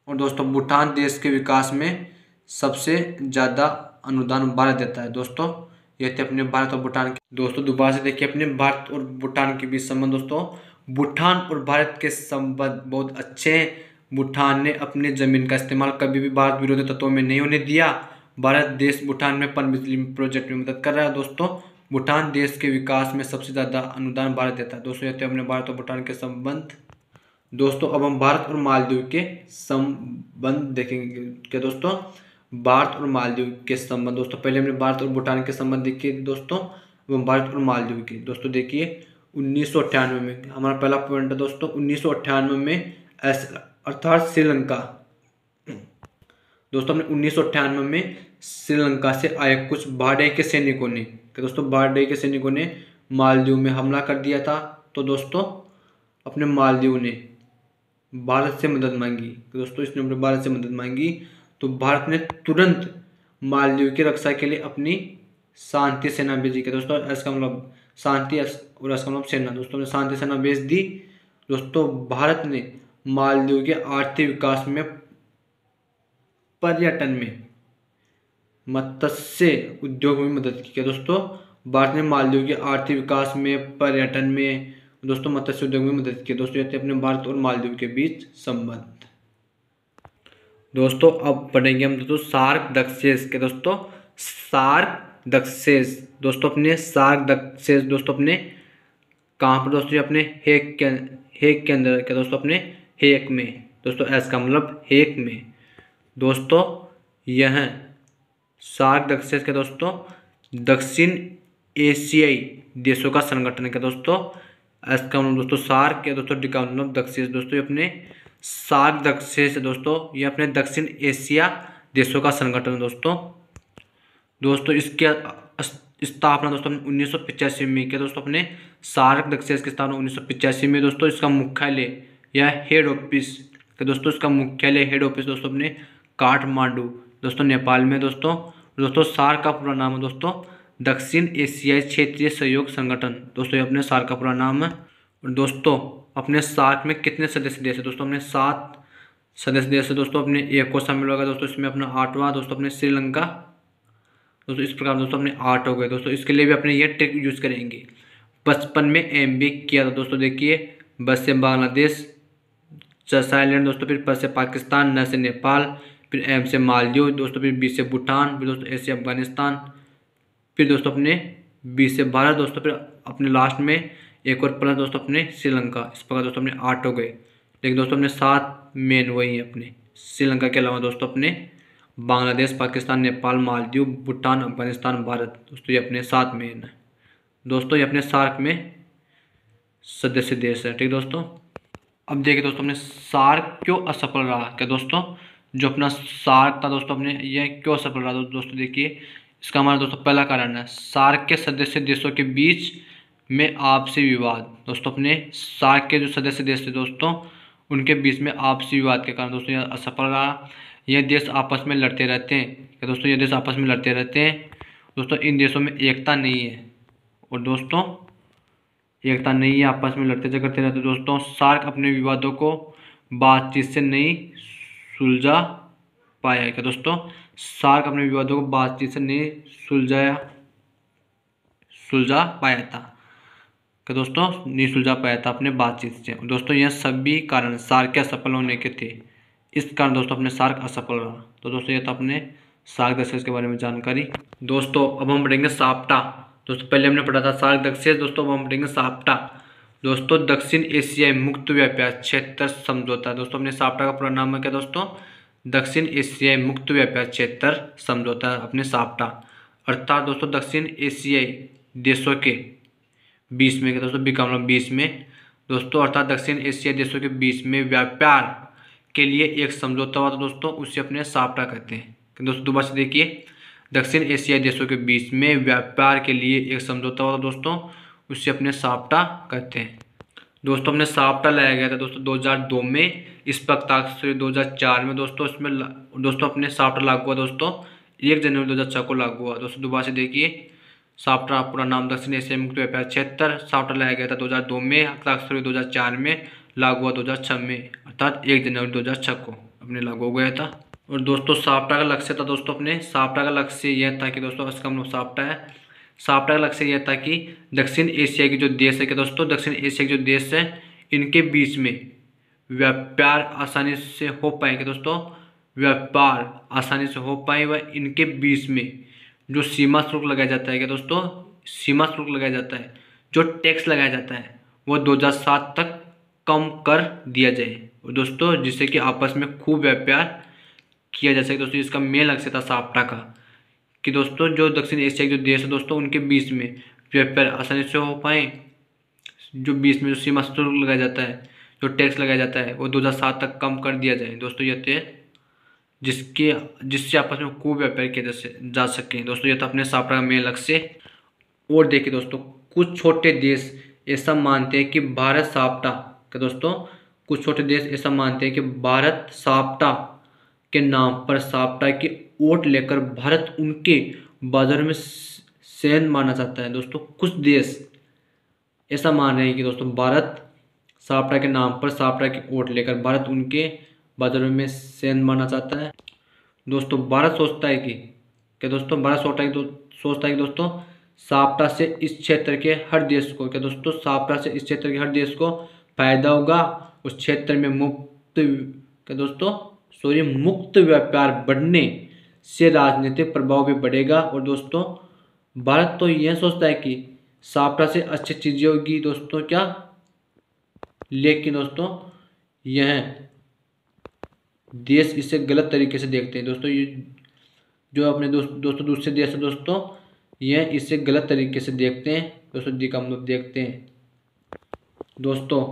और दोस्तों भूटान देश के विकास में सबसे ज़्यादा अनुदान भारत देता है दोस्तों। ये थे अपने भारत और भूटान के दोस्तों। दोबारा से देखिए अपने भारत और भूटान के बीच संबंध दोस्तों। भूटान और भारत के संबंध बहुत अच्छे हैं। भूटान ने अपने ज़मीन का इस्तेमाल कभी भी भारत विरोधी तत्वों में नहीं होने दिया। भारत देश भूटान में पनबिजली प्रोजेक्ट में मदद कर रहा है दोस्तों। भूटान देश के विकास में सबसे ज़्यादा अनुदान भारत देता है दोस्तों। ये थे अपने भारत और भूटान के संबंध दोस्तों। अब हम भारत और मालदीव के संबंध देखेंगे क्या दोस्तों। भारत और मालदीव के संबंध दोस्तों, पहले हमने भारत और भूटान के संबंध देखे दोस्तों। अब हम भारत और मालदीव के दोस्तों देखिए 1998 में हमारा पहला पॉइंट है दोस्तों। 1998 में अर्थात श्रीलंका दोस्तों, हमने 1998 में श्रीलंका से आए कुछ भारतीय के सैनिकों ने दोस्तों भारतीय के सैनिकों ने मालदीव में हमला कर दिया था। तो दोस्तों अपने मालदीव ने भारत से मदद मांगी दोस्तों, इसने अपने भारत से मदद मांगी तो भारत ने तुरंत मालदीव की रक्षा के लिए अपनी शांति सेना भेजी के दोस्तों। इसका मतलब शांति और इसका मतलब सेना दोस्तों ने शांति सेना भेज दी दोस्तों। भारत ने मालदीव के आर्थिक विकास में, पर्यटन में, मत्स्य उद्योग में मदद की दोस्तों। भारत ने मालदीव के आर्थिक विकास में, पर्यटन में दोस्तों, मत्स्य उद्योग में मदद की दोस्तों। ये थे अपने भारत और मालदीव के बीच संबंध दोस्तों। अब पढ़ेंगे हम दोस्तों सार्क दक्षेस के दोस्तों। सार्क दक्षेस दोस्तों, अपने सार्क दक्षेस दोस्तों अपने कहाँ पर दोस्तों, अपने हेग के अंदर क्या दोस्तों, अपने हेग में दोस्तों। ऐसा का मतलब हेग में दोस्तों। यह सार्क दक्षेस के दोस्तों दक्षिण एशियाई देशों का संगठन है क्या दोस्तों। इसका मतलब दोस्तों सार्क के दोस्तों डी का मतलब दक्षेस दोस्तों। ये अपने सार्क दक्षेस दोस्तों, ये अपने दक्षिण एशिया देशों का संगठन है दोस्तों। इसकी स्थापना दोस्तों 1985 में क्या दोस्तों, अपने सार्क दक्षेस की स्थापना 1985 में दोस्तों। इसका मुख्यालय या हेड ऑफिस दोस्तों, इसका मुख्यालय हेड ऑफिस दोस्तों अपने काठमांडू दोस्तों नेपाल में दोस्तों। सार्क का पूरा नाम है दोस्तों दक्षिण एशियाई क्षेत्रीय सहयोग संगठन दोस्तों। ये अपने सार्क का पूरा नाम है। और दोस्तों अपने सार्क में कितने सदस्य देश है दोस्तों, अपने 7 सदस्य देश है दोस्तों। अपने एक को शामिल होगा दोस्तों, इसमें अपना 8वां दोस्तों अपने श्रीलंका दोस्तों। इस प्रकार दोस्तों अपने 8 हो गए दोस्तों। इसके लिए भी अपने ये ट्रिक यूज करेंगे। 55 में MB किया था दोस्तों। देखिए बस से बांग्लादेश, साइलैंड दोस्तों, फिर से पाकिस्तान, न से नेपाल, फिर M से मालदीव दोस्तों, फिर B से भूटान, फिर दोस्तों A से अफगानिस्तान, फिर दोस्तों अपने B से भारत दोस्तों, फिर अपने लास्ट में एक और प्लस दोस्तों अपने श्रीलंका। इस प्रकार दोस्तों अपने 8 हो गए। लेकिन दोस्तों अपने 7 मेन वही है अपने श्रीलंका के अलावा दोस्तों अपने बांग्लादेश, पाकिस्तान, नेपाल, मालदीव, भूटान, अफगानिस्तान, भारत दोस्तों। ये अपने 7 मेन है दोस्तों। ये अपने सार्क में सदस्य देश है। ठीक दोस्तों। अब देखिए दोस्तों अपने सार्क क्यों असफल रहा क्या दोस्तों। जो अपना सार्क था दोस्तों अपने यह क्यों असफल रहा दोस्तों। देखिए इसका हमारा दोस्तों पहला कारण है सार्क के सदस्य देशों के बीच में आपसी विवाद। दोस्तों अपने सार्क के जो सदस्य देश थे दोस्तों, उनके बीच में आपसी विवाद के कारण दोस्तों यह असफल रहा। यह देश आपस में लड़ते रहते हैं क्या दोस्तों, ये देश आपस में लड़ते रहते हैं दोस्तों। इन देशों में एकता नहीं है, और दोस्तों एकता नहीं है, आपस में लड़ते झगड़ते रहते दोस्तों। सार्क अपने विवादों को बातचीत से नहीं सुलझा पाया है क्या दोस्तों, सार्क अपने विवादों को बातचीत से नहीं सुलझा पाया था कि दोस्तों नहीं सुलझा पाया था अपने बातचीत से दोस्तों। यह सभी कारण सार्क के असफल होने के थे, इस कारण दोस्तों अपने सार्क असफल रहा। तो दोस्तों यह था अपने सार्क दक्षेस के बारे में जानकारी। दोस्तों अब हम पढ़ेंगे साप्टा। दोस्तों पहले हमने पढ़ा था सार्क दक्षेस, दोस्तों अब हम पढ़ेंगे साप्टा। दोस्तों दक्षिण एशियाई मुक्त व्यापार क्षेत्र समझौता। दोस्तों अपने साप्टा का पूरा नाम है क्या दोस्तों, दक्षिण एशियाई मुक्त व्यापार क्षेत्र समझौता अपने साप्टा। अर्थात दोस्तों दक्षिण एशियाई देशों के बीच में क्या दोस्तों, बिकामला बीच में दोस्तों, अर्थात दक्षिण एशियाई देशों के बीच में व्यापार के लिए एक समझौता हुआ था दोस्तों, उसे अपने साप्टा कहते हैं। दोस्तों दोबारा से देखिए, दक्षिण एशियाई देशों के बीच में व्यापार के लिए एक समझौता हुआ था दोस्तों, उसे अपने साप्टा कहते हैं। दोस्तों अपने साप्टा लाया गया था दोस्तों 2002 में, इस पर हस्ताक्षर 2004 में दोस्तों। इसमें दोस्तों अपने साप्टा लागू हुआ दोस्तों 1 जनवरी 2006 को लागू हुआ। दोस्तों दोबारा से देखिए, साप्टा पूरा नाम दक्षिण एशियाई मुक्त व्यापार क्षेत्र, साप्टा लाया गया था 2002 में, हस्ताक्षर 2004 में, लागू हुआ 2006 में, अर्थात 1 जनवरी 2006 को अपने लागू हो गया था। और दोस्तों साप्टा का लक्ष्य था दोस्तों, अपने साप्टा का लक्ष्य यह था कि दोस्तों, इसका मतलब साप्टा है, साप्टा का लक्ष्य यह था कि दक्षिण एशिया के जो देश है कि दोस्तों, दक्षिण एशिया के जो देश है इनके बीच में व्यापार आसानी से हो पाए कि दोस्तों, व्यापार आसानी से हो पाए व इनके बीच में जो सीमा शुल्क लगाया जाता है कि दोस्तों, सीमा शुल्क लगाया जाता है, जो टैक्स लगाया जाता है वो 2007 तक कम कर दिया जाए और दोस्तों, जिससे कि आपस में खूब व्यापार किया जा सके दोस्तों। इसका मेन लक्ष्य था साप्टा का कि दोस्तों, जो दक्षिण एशिया के जो देश है दोस्तों, उनके बीच में व्यापार आसानी से हो पाए, जो बीच में जो सीमा शुल्क लगाया जाता है, जो टैक्स लगाया जाता है वो 2007 तक कम कर दिया जाए दोस्तों। यह थे जिससे आपस में खूब व्यापार किया जा सके दोस्तों। यह था अपने साप्टा का मेन लक्ष्य। और देखिए दोस्तों, कुछ छोटे देश ऐसा मानते हैं कि भारत साप्टा का दोस्तों, कुछ छोटे देश ऐसा मानते हैं कि भारत साप्टा के नाम पर साप्टा की ओट लेकर भारत उनके बाजार में सैन माना चाहता है दोस्तों। कुछ देश ऐसा मान रहे हैं कि दोस्तों, भारत साप्टा के नाम पर साप्टा की ओट लेकर भारत उनके बाजारों में सैन माना चाहता है दोस्तों। भारत सोचता है कि क्या दोस्तों, भारत सोचता है कि दोस्तों, साप्टा से इस क्षेत्र के हर देश को क्या दोस्तों, साप्टा से इस क्षेत्र के हर देश को फायदा होगा। उस क्षेत्र में मुक्त व्यापार बढ़ने से राजनीतिक प्रभाव भी बढ़ेगा। और दोस्तों भारत तो यह सोचता है कि साप्टा से अच्छी चीजें होगी दोस्तों क्या, लेकिन दोस्तों यह देश इसे गलत तरीके से देखते हैं दोस्तों। ये जो अपने दोस्तों दूसरे देश है दोस्तों, यह इसे गलत तरीके से देखते हैं दोस्तों, देखते हैं दोस्तों।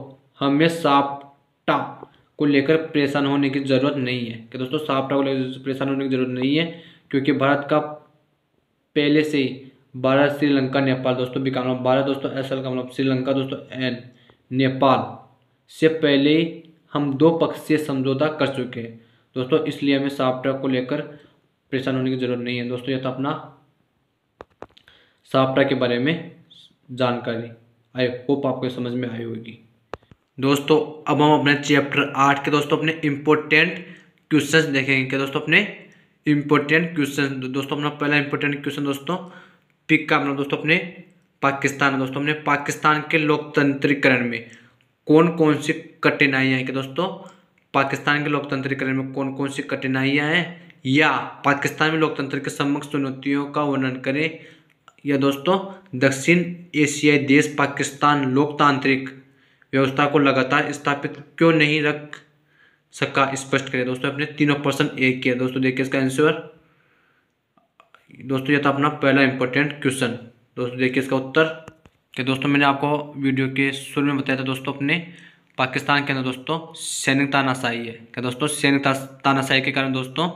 हमें साप्टा को लेकर परेशान होने की ज़रूरत नहीं है कि दोस्तों, साप्टा को लेकर परेशान होने की ज़रूरत नहीं है, क्योंकि भारत का पहले से ही भारत, श्रीलंका, नेपाल दोस्तों, बिकाम भारत दोस्तों, ऐसा का मतलब श्रीलंका दोस्तों एंड नेपाल से पहले ही हम 2 पक्षीय समझौता कर चुके हैं दोस्तों, इसलिए हमें साप्टा को लेकर परेशान होने की ज़रूरत नहीं है दोस्तों। यह था अपना साप्टा के बारे में जानकारी। आई होप आपको समझ में आई होगी दोस्तों। अब हम अपने चैप्टर 8 के दोस्तों अपने इम्पोर्टेंट क्वेश्चंस देखेंगे कि दोस्तों, अपने इम्पोर्टेंट क्वेश्चन दोस्तों। अपना पहला इम्पोर्टेंट क्वेश्चन दोस्तों पिक का अपना दोस्तों अपने पाकिस्तान दोस्तों, अपने पाकिस्तान के लोकतंत्रीकरण में कौन कौन सी कठिनाइयाँ हैं कि दोस्तों, पाकिस्तान के लोकतंत्रीकरण में कौन कौन सी कठिनाइयाँ हैं, या पाकिस्तान में लोकतंत्र के सम्मुख चुनौतियों का वर्णन करें, या दोस्तों दक्षिण एशियाई देश पाकिस्तान लोकतांत्रिक व्यवस्था को लगातार स्थापित क्यों नहीं रख सका, स्पष्ट करें दोस्तों। अपने तीनों प्रश्न एक किया दोस्तों, देखिए इसका आंसर दोस्तों। यह था अपना पहला इंपॉर्टेंट क्वेश्चन दोस्तों, देखिए इसका उत्तर। कि दोस्तों मैंने आपको वीडियो के शुरू में बताया था दोस्तों, अपने पाकिस्तान के अंदर दोस्तों सैनिक तानाशाही है क्या दोस्तों, सैनिक तानाशाही के कारण दोस्तों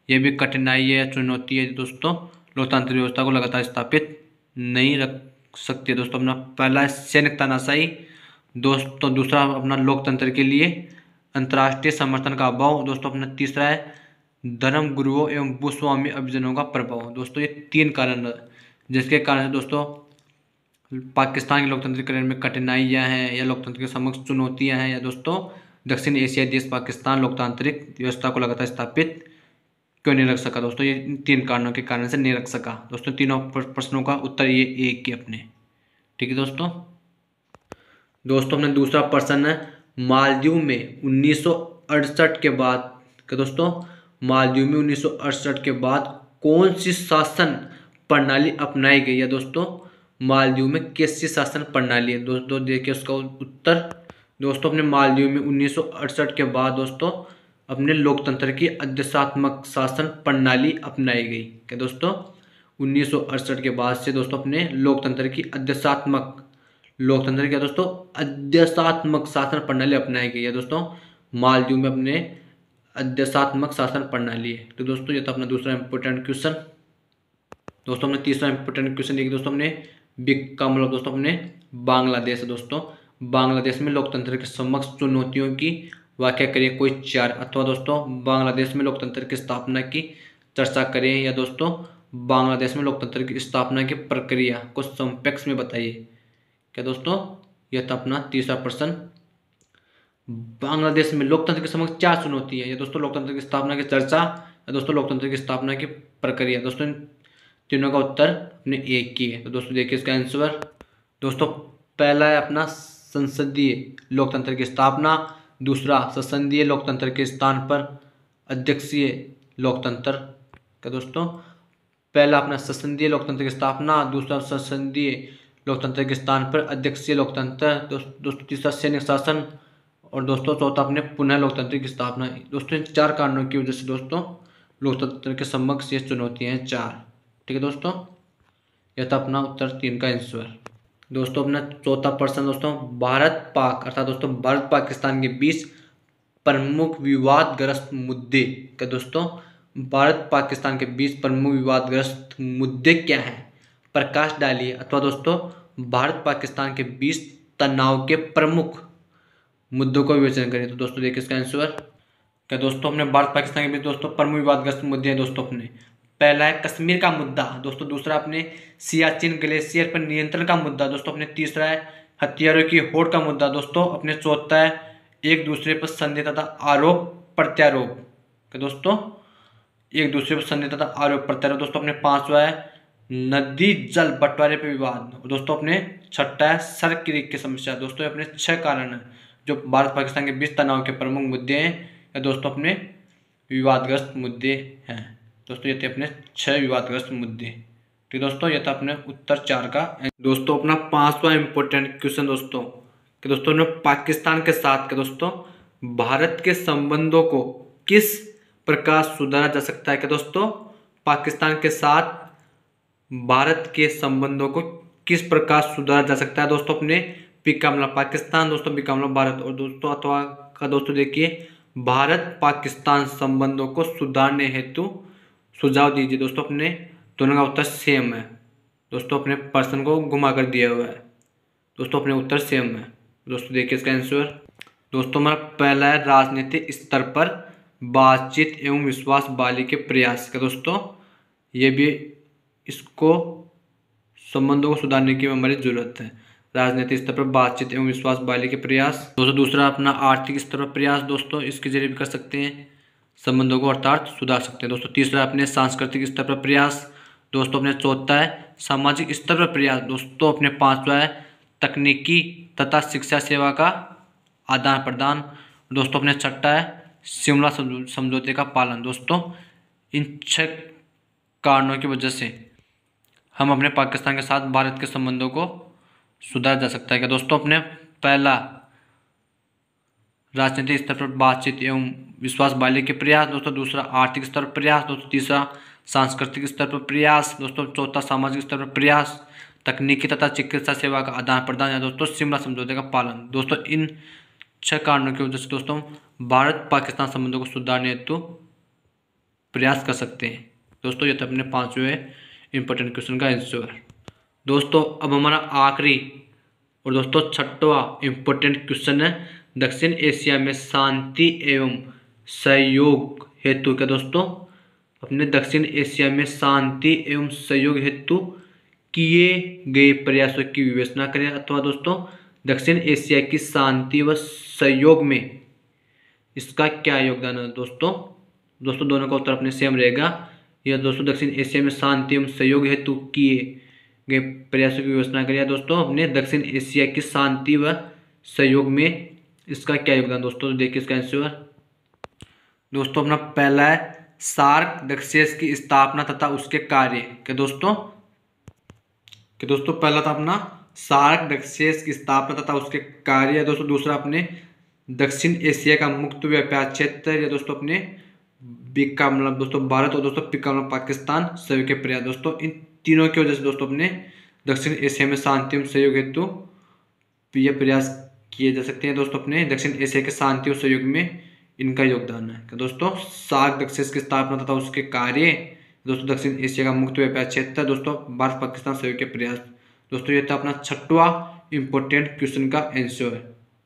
ये भी कठिनाई है, चुनौती है दोस्तों, लोकतांत्रिक व्यवस्था को लगातार स्थापित नहीं रख सकती है। दोस्तों अपना पहला है सैनिक तानाशाही, दोस्तों दूसरा अपना लोकतंत्र के लिए अंतर्राष्ट्रीय समर्थन का अभाव, दोस्तों अपना तीसरा है धर्म गुरुओं एवं भूस्वामी अभियानों का प्रभाव। दोस्तों ये 3 कारण है जिसके कारण से दोस्तों पाकिस्तान के लोकतंत्रीकरण में कठिनाइयां हैं या लोकतंत्र के समक्ष चुनौतियां हैं, या दोस्तों दक्षिण एशियाई देश पाकिस्तान लोकतांत्रिक व्यवस्था को लगातार स्थापित क्यों नहीं रख सका। दोस्तों ये 3 कारणों के कारण से नहीं रख सका। दोस्तों तीनों प्रश्नों का उत्तर ये एक ही अपने, ठीक है दोस्तों। दोस्तों अपने दूसरा प्रश्न है मालदीव में 1968 के बाद, क्या दोस्तों मालदीव में 1968 के बाद कौन सी शासन प्रणाली अपनाई गई है। दोस्तों मालदीव में कैसी शासन प्रणाली है। दोस्तों देखिए उसका उत्तर। दोस्तों अपने मालदीव में 1968 के बाद दोस्तों अपने लोकतंत्र की अध्यक्षात्मक शासन प्रणाली अपनाई गई। क्या दोस्तों 1968 के बाद से दोस्तों अपने लोकतंत्र की अध्यक्षात्मक शासन प्रणाली अपनाई गई है। दोस्तों मालदीव में अपने अध्यक्षात्मक शासन प्रणाली है। तो दोस्तों ये था अपना दूसरा इंपॉर्टेंट क्वेश्चन। दोस्तों हमने तीसरा इंपॉर्टेंट क्वेश्चन देखिए दोस्तों हमने बिग का मतलब दोस्तों अपने बांग्लादेश है। दोस्तों बांग्लादेश में लोकतंत्र के समक्ष चुनौतियों की व्याख्या करिए कोई 4, अथवा दोस्तों बांग्लादेश में लोकतंत्र की स्थापना की चर्चा करें, या दोस्तों बांग्लादेश में लोकतंत्र की स्थापना की प्रक्रिया को संक्षेप में बताइए। क्या दोस्तों यह था अपना तीसरा प्रश्न। बांग्लादेश में लोकतंत्र के समक्ष 4 चुनौती है, या दोस्तों लोकतंत्र की स्थापना की चर्चा, या दोस्तों लोकतंत्र की स्थापना की प्रक्रिया। दोस्तों तीनों का उत्तर अपने एक ही है। तो दोस्तों देखिए इसका आंसर। दोस्तों पहला है अपना संसदीय लोकतंत्र की स्थापना, दूसरा संसदीय लोकतंत्र के स्थान पर अध्यक्षीय लोकतंत्र। क्या दोस्तों पहला अपना संसदीय लोकतंत्र की स्थापना, दूसरा संसदीय लोकतंत्र के स्थान पर अध्यक्षीय लोकतंत्र, दोस्तों तीसरा सैनिक शासन, और दोस्तों चौथा अपने पुनः लोकतंत्र की स्थापना। दोस्तों इन 4 कारणों की वजह से दोस्तों लोकतंत्र के समक्ष ये चुनौतियां हैं 4, ठीक है दोस्तों। यह था अपना उत्तर 3 का आंसर। दोस्तों अपना चौथा प्रश्न दोस्तों भारत पाक अर्थात दोस्तों भारत पाकिस्तान के बीच प्रमुख विवादग्रस्त मुद्दे। क्या दोस्तों भारत पाकिस्तान के बीच प्रमुख विवादग्रस्त मुद्दे क्या हैं, प्रकाश डालिए, अथवा दोस्तों भारत पाकिस्तान के बीच तनाव के प्रमुख मुद्दों को विवेचन करें। तो दोस्तों देखिए इसका आंसर। क्या दोस्तों हमने भारत पाकिस्तान के बीच दोस्तों प्रमुख विवादग्रस्त मुद्दे हैं दोस्तों अपने पहला है कश्मीर का मुद्दा, दोस्तों दूसरा अपने सियाचिन ग्लेशियर पर नियंत्रण का मुद्दा, दोस्तों अपने तीसरा है हथियारों की होड़ का मुद्दा, दोस्तों अपने चौथा है एक दूसरे पर संदेह तथा आरोप प्रत्यारोप। क्या दोस्तों एक दूसरे पर संदेह तथा आरोप प्रत्यारोप। दोस्तों अपने पांचवा है नदी जल बंटवारे पर विवाद, दोस्तों अपने छठा है सर क्रीक की समस्या। दोस्तों अपने 6 कारण है जो भारत पाकिस्तान के बीच तनाव के प्रमुख मुद्दे हैं, या दोस्तों अपने विवादग्रस्त मुद्दे हैं। दोस्तों ये थे अपने 6 विवादग्रस्त मुद्दे, ठीक दोस्तों। ये था अपने उत्तर 4 का। दोस्तों अपना 5वां इंपॉर्टेंट क्वेश्चन दोस्तों कि दोस्तों ने पाकिस्तान के साथ के दोस्तों भारत के संबंधों को किस प्रकार सुधारा जा सकता है। कि दोस्तों पाकिस्तान के साथ भारत के संबंधों को किस प्रकार सुधारा जा सकता है। दोस्तों अपने पी का मतलब पाकिस्तान, दोस्तों बी का मतलब भारत, और दोस्तों अथवा का दोस्तों देखिए भारत पाकिस्तान संबंधों को सुधारने हेतु सुझाव दीजिए। दोस्तों अपने दोनों का उत्तर सेम है। दोस्तों अपने प्रश्न को घुमा कर दिया हुआ है। दोस्तों अपने उत्तर सेम है। दोस्तों देखिए इसका आंसर। दोस्तों हमारा पहला है राजनीतिक स्तर पर बातचीत एवं विश्वास बहाली के प्रयास। का दोस्तों ये भी इसको संबंधों को सुधारने की हमारी जरूरत है। राजनीतिक स्तर पर बातचीत एवं विश्वास बहाली के प्रयास। दोस्तों दूसरा अपना आर्थिक स्तर पर प्रयास, दोस्तों इसके जरिए भी कर सकते हैं संबंधों को अर्थात सुधार सकते हैं। दोस्तों तीसरा अपने सांस्कृतिक स्तर पर प्रयास। दोस्तों अपने चौथा है सामाजिक स्तर पर प्रयास। दोस्तों अपने पांचवा है तकनीकी तथा शिक्षा सेवा का आदान प्रदान। दोस्तों अपने छठा है शिमला समझौते का पालन। दोस्तों इन 6 कारणों की वजह से हम अपने पाकिस्तान के साथ भारत के संबंधों को सुधारा जा सकता है। क्या दोस्तों अपने पहला राजनीतिक स्तर पर बातचीत एवं विश्वास बहाली के प्रयास, दोस्तों दूसरा आर्थिक स्तर पर प्रयास, दोस्तों तीसरा सांस्कृतिक स्तर पर प्रयास, दोस्तों चौथा सामाजिक स्तर पर प्रयास, तकनीकी तथा चिकित्सा सेवा का आदान प्रदान, या दोस्तों शिमला समझौते का पालन। दोस्तों इन 6 कारणों की वजह से दोस्तों भारत पाकिस्तान संबंधों को सुधारने हेतु प्रयास कर सकते हैं। दोस्तों ये तो अपने 5वें इंपॉर्टेंट क्वेश्चन का आंसर। दोस्तों अब हमारा आखिरी और दोस्तों छठवां इम्पोर्टेंट क्वेश्चन है, दक्षिण एशिया में शांति एवं सहयोग हेतु क्या दोस्तों, अपने दक्षिण एशिया में शांति एवं सहयोग हेतु किए गए प्रयासों की विवेचना करें, अथवा दोस्तों दक्षिण एशिया की शांति व सहयोग में इसका क्या योगदान है दोस्तों। दोस्तों दोनों का उत्तर अपने सेम रहेगा। यह दोस्तों दक्षिण एशिया में शांति एवं सहयोग हेतु किए गए प्रयासों की विवेचना करें दोस्तों, अपने दक्षिण एशिया की शांति व सहयोग में इसका क्या योगदान दोस्तों। तो देखिए इसका आंसर दोस्तों अपना पहला है सार्क दक्षेस की स्थापना तथा उसके कार्य क्या दोस्तों, कि दोस्तों पहला था अपना सार्क दक्षेस की स्थापना तथा उसके कार्य दोस्तों, दूसरा अपने दक्षिण एशिया का मुक्त व्यापार क्षेत्र या दोस्तों अपने बिका मतलब दोस्तों भारत और दोस्तों पिका मतलब पाकिस्तान सभी के प्रयास दोस्तों, इन तीनों की वजह से दोस्तों अपने दक्षिण एशिया में शांति एवं सहयोग हेतु ये प्रयास किए जा सकते हैं दोस्तों। अपने दक्षिण एशिया के शांति और सहयोग में इनका योगदान है दोस्तों सार्क दक्षेस की स्थापना तथा उसके कार्य दोस्तों, दक्षिण एशिया का मुक्त व्यापार क्षेत्र दोस्तों, भारत पाकिस्तान सहयोग के प्रयास दोस्तों। ये था अपना छठवां इंपॉर्टेंट क्वेश्चन का आंसर है।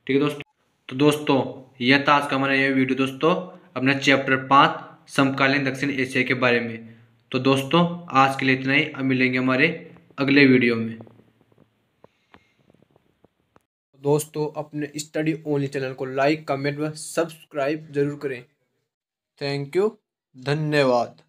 ठीक है दोस्तों, तो दोस्तों यह था आज का हमारा यह वीडियो दोस्तों अपना चैप्टर 5 समकालीन दक्षिण एशिया के बारे में। तो दोस्तों आज के लिए इतना ही, अब मिलेंगे हमारे अगले वीडियो में। दोस्तों अपने स्टडी ओनली चैनल को लाइक कमेंट व सब्सक्राइब जरूर करें। थैंक यू, धन्यवाद।